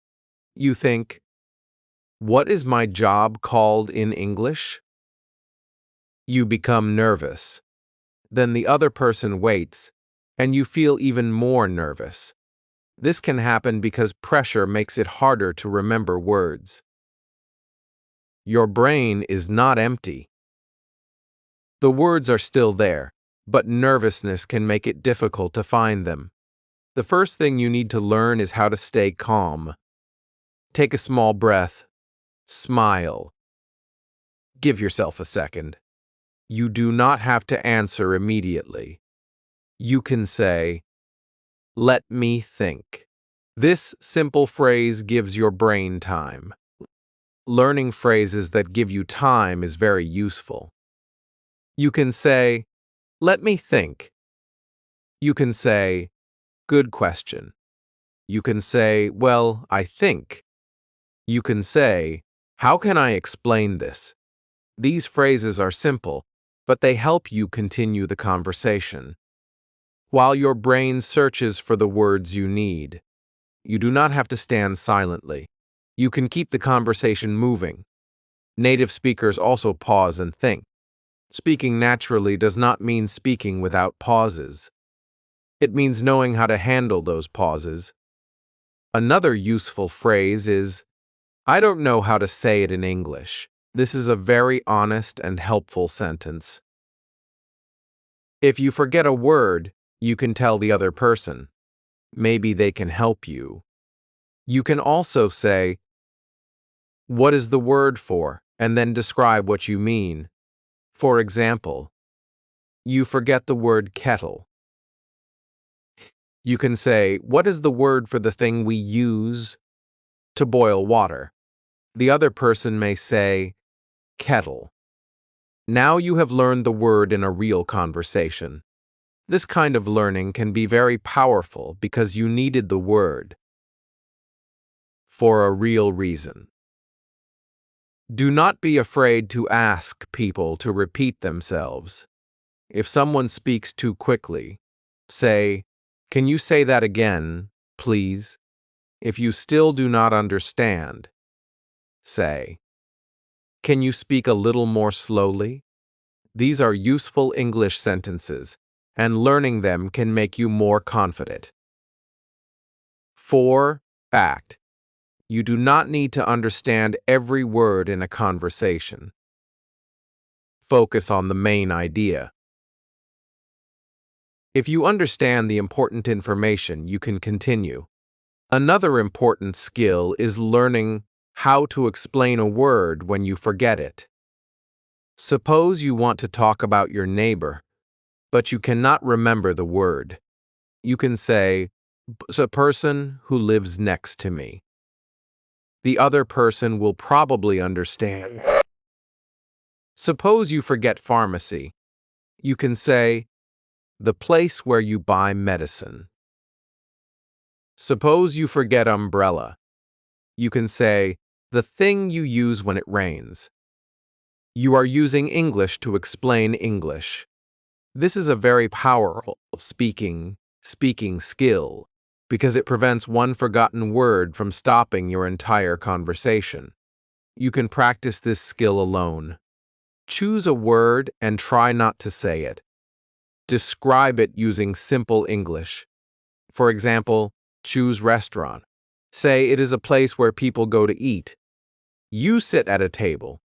You think, what is my job called in English? You become nervous. Then the other person waits, and you feel even more nervous. This can happen because pressure makes it harder to remember words. Your brain is not empty. The words are still there, but nervousness can make it difficult to find them. The first thing you need to learn is how to stay calm. Take a small breath. Smile. Give yourself a second. You do not have to answer immediately. You can say, let me think. This simple phrase gives your brain time. Learning phrases that give you time is very useful. You can say, let me think. You can say, good question. You can say, well, I think. You can say, how can I explain this? These phrases are simple, but they help you continue the conversation. While your brain searches for the words you need, you do not have to stand silently. You can keep the conversation moving. Native speakers also pause and think. Speaking naturally does not mean speaking without pauses. It means knowing how to handle those pauses. Another useful phrase is, I don't know how to say it in English. This is a very honest and helpful sentence. If you forget a word, you can tell the other person. Maybe they can help you. You can also say, what is the word for? And then describe what you mean. For example, you forget the word kettle. You can say, what is the word for the thing we use to boil water? The other person may say, kettle. Now you have learned the word in a real conversation. This kind of learning can be very powerful because you needed the word for a real reason. Do not be afraid to ask people to repeat themselves. If someone speaks too quickly, say, can you say that again, please? If you still do not understand, say, can you speak a little more slowly? These are useful English sentences, and learning them can make you more confident. 4. Fact. You do not need to understand every word in a conversation. Focus on the main idea. If you understand the important information, you can continue. Another important skill is learning how to explain a word when you forget it. Suppose you want to talk about your neighbor, but you cannot remember the word. You can say, a person who lives next to me. The other person will probably understand. Suppose you forget pharmacy. You can say, the place where you buy medicine. Suppose you forget umbrella. You can say, the thing you use when it rains. You are using English to explain English. This is a very powerful speaking skill because it prevents one forgotten word from stopping your entire conversation. You can practice this skill alone. Choose a word and try not to say it. Describe it using simple English. For example, choose restaurant. Say it is a place where people go to eat. You sit at a table.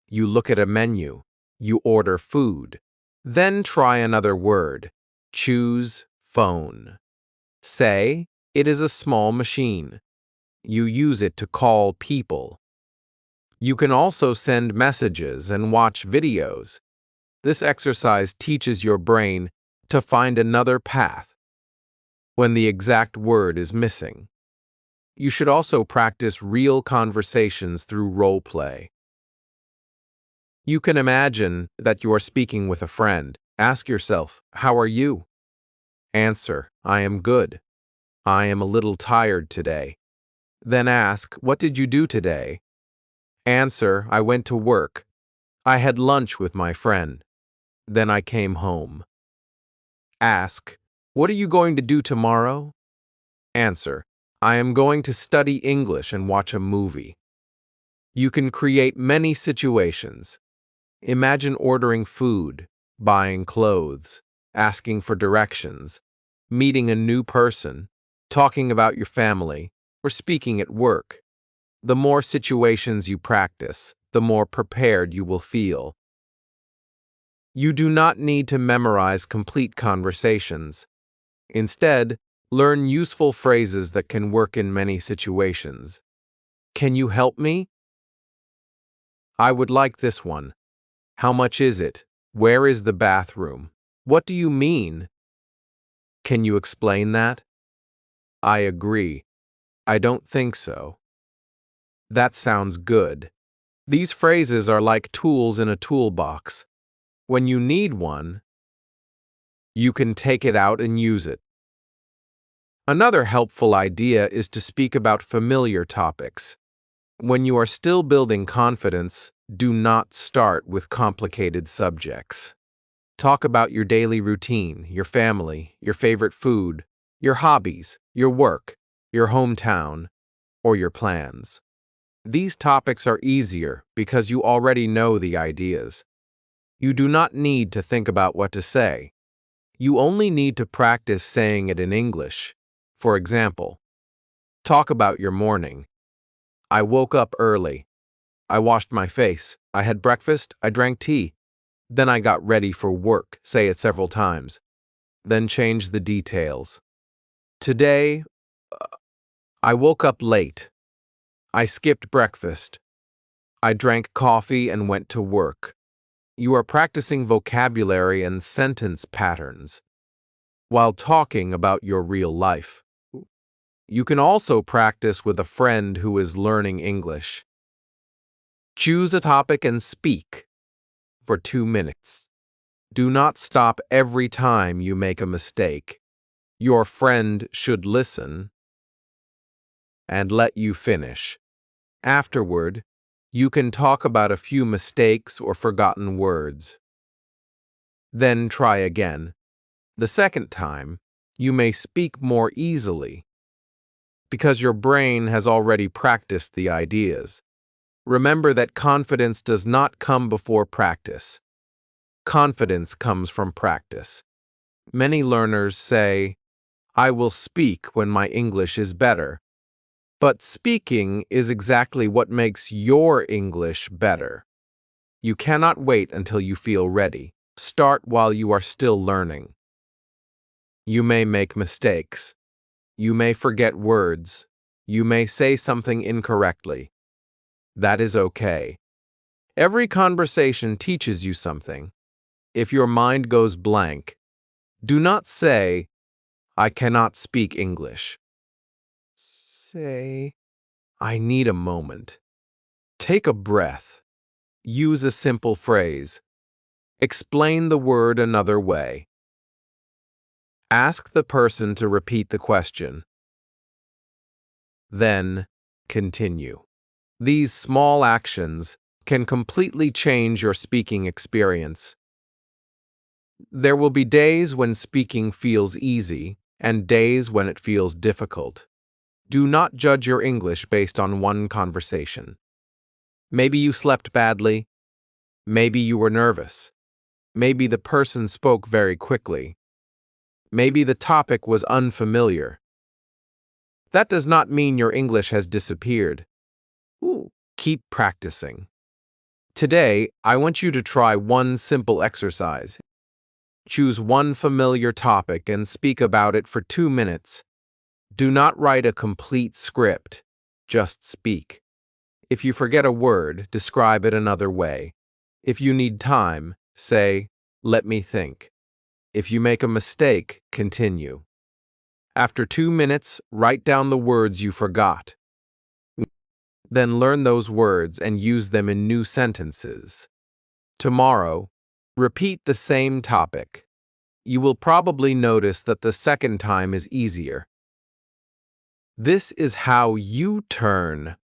You look at a menu. You order food. Then try another word. Choose phone. Say it is a small machine. You use it to call people. You can also send messages and watch videos. This exercise teaches your brain to find another path when the exact word is missing. You should also practice real conversations through role play. You can imagine that you are speaking with a friend. Ask yourself, "How are you?" Answer, "I am good. I am a little tired today." Then ask, "What did you do today?" Answer, "I went to work. I had lunch with my friend. Then I came home." Ask, "What are you going to do tomorrow?" Answer, "I am going to study English and watch a movie." You can create many situations. Imagine ordering food, buying clothes, asking for directions, meeting a new person, talking about your family, or speaking at work. The more situations you practice, the more prepared you will feel. You do not need to memorize complete conversations. Instead, learn useful phrases that can work in many situations. Can you help me? I would like this one. How much is it? Where is the bathroom? What do you mean? Can you explain that? I agree. I don't think so. That sounds good. These phrases are like tools in a toolbox. When you need one, you can take it out and use it. Another helpful idea is to speak about familiar topics. When you are still building confidence, do not start with complicated subjects. Talk about your daily routine, your family, your favorite food, your hobbies, your work, your hometown, or your plans. These topics are easier because you already know the ideas. You do not need to think about what to say. You only need to practice saying it in English. For example, talk about your morning. I woke up early. I washed my face. I had breakfast. I drank tea. Then I got ready for work. Say it several times. Then change the details. Today, I woke up late. I skipped breakfast. I drank coffee and went to work. You are practicing vocabulary and sentence patterns while talking about your real life. You can also practice with a friend who is learning English. Choose a topic and speak for 2 minutes. Do not stop every time you make a mistake. Your friend should listen and let you finish. Afterward, you can talk about a few mistakes or forgotten words. Then try again. The second time, you may speak more easily because your brain has already practiced the ideas. Remember that confidence does not come before practice. Confidence comes from practice. Many learners say, "I will speak when my English is better." But speaking is exactly what makes your English better. You cannot wait until you feel ready. Start while you are still learning. You may make mistakes. You may forget words. You may say something incorrectly. That is okay. Every conversation teaches you something. If your mind goes blank, do not say, "I cannot speak English." Say, "I need a moment." Take a breath. Use a simple phrase. Explain the word another way. Ask the person to repeat the question. Then, continue. These small actions can completely change your speaking experience. There will be days when speaking feels easy and days when it feels difficult. Do not judge your English based on one conversation. Maybe you slept badly. Maybe you were nervous. Maybe the person spoke very quickly. Maybe the topic was unfamiliar. That does not mean your English has disappeared. Keep practicing. Today, I want you to try one simple exercise. Choose one familiar topic and speak about it for 2 minutes. Do not write a complete script. Just speak. If you forget a word, describe it another way. If you need time, say, "Let me think." If you make a mistake, continue. After 2 minutes, write down the words you forgot. Then learn those words and use them in new sentences. Tomorrow, repeat the same topic. You will probably notice that the second time is easier. This is how you turn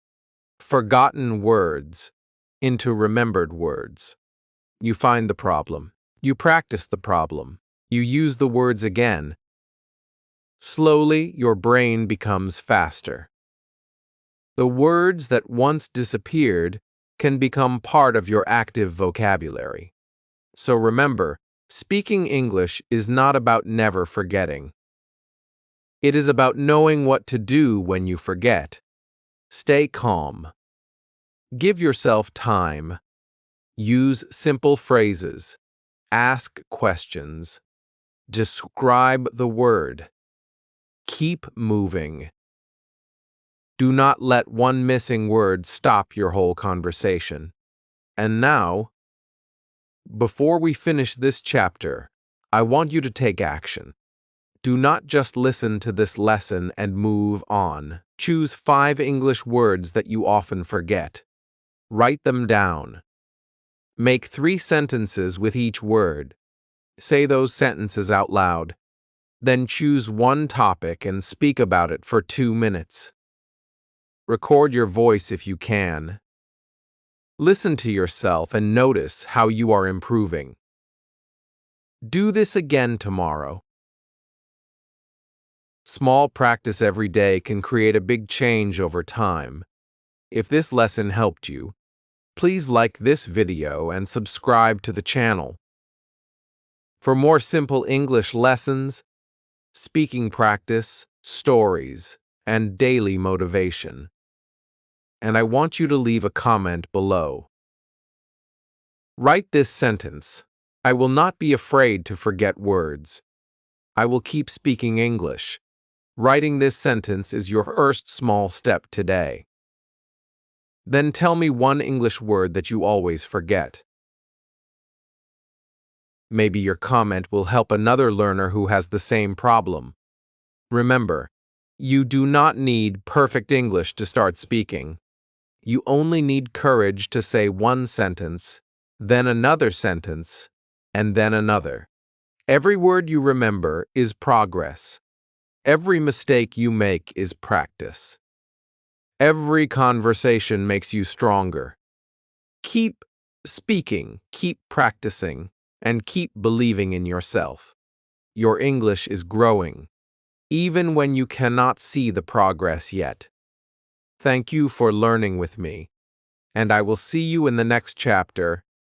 forgotten words into remembered words. You find the problem. You practice the problem. You use the words again. Slowly, your brain becomes faster. The words that once disappeared can become part of your active vocabulary. So remember, speaking English is not about never forgetting. It is about knowing what to do when you forget. Stay calm. Give yourself time. Use simple phrases. Ask questions. Describe the word. Keep moving. Do not let one missing word stop your whole conversation. And now, before we finish this chapter, I want you to take action. Do not just listen to this lesson and move on. Choose 5 English words that you often forget. Write them down. Make 3 sentences with each word. Say those sentences out loud. Then choose one topic and speak about it for 2 minutes. Record your voice if you can. Listen to yourself and notice how you are improving. Do this again tomorrow. Small practice every day can create a big change over time. If this lesson helped you, please like this video and subscribe to the channel. For more simple English lessons, speaking practice, stories, and daily motivation. And I want you to leave a comment below. Write this sentence: I will not be afraid to forget words. I will keep speaking English. Writing this sentence is your first small step today. Then tell me one English word that you always forget. Maybe your comment will help another learner who has the same problem. Remember, you do not need perfect English to start speaking. You only need courage to say one sentence, then another sentence, and then another. Every word you remember is progress. Every mistake you make is practice. Every conversation makes you stronger. Keep speaking, keep practicing, and keep believing in yourself. Your English is growing, even when you cannot see the progress yet. Thank you for learning with me, and I will see you in the next chapter.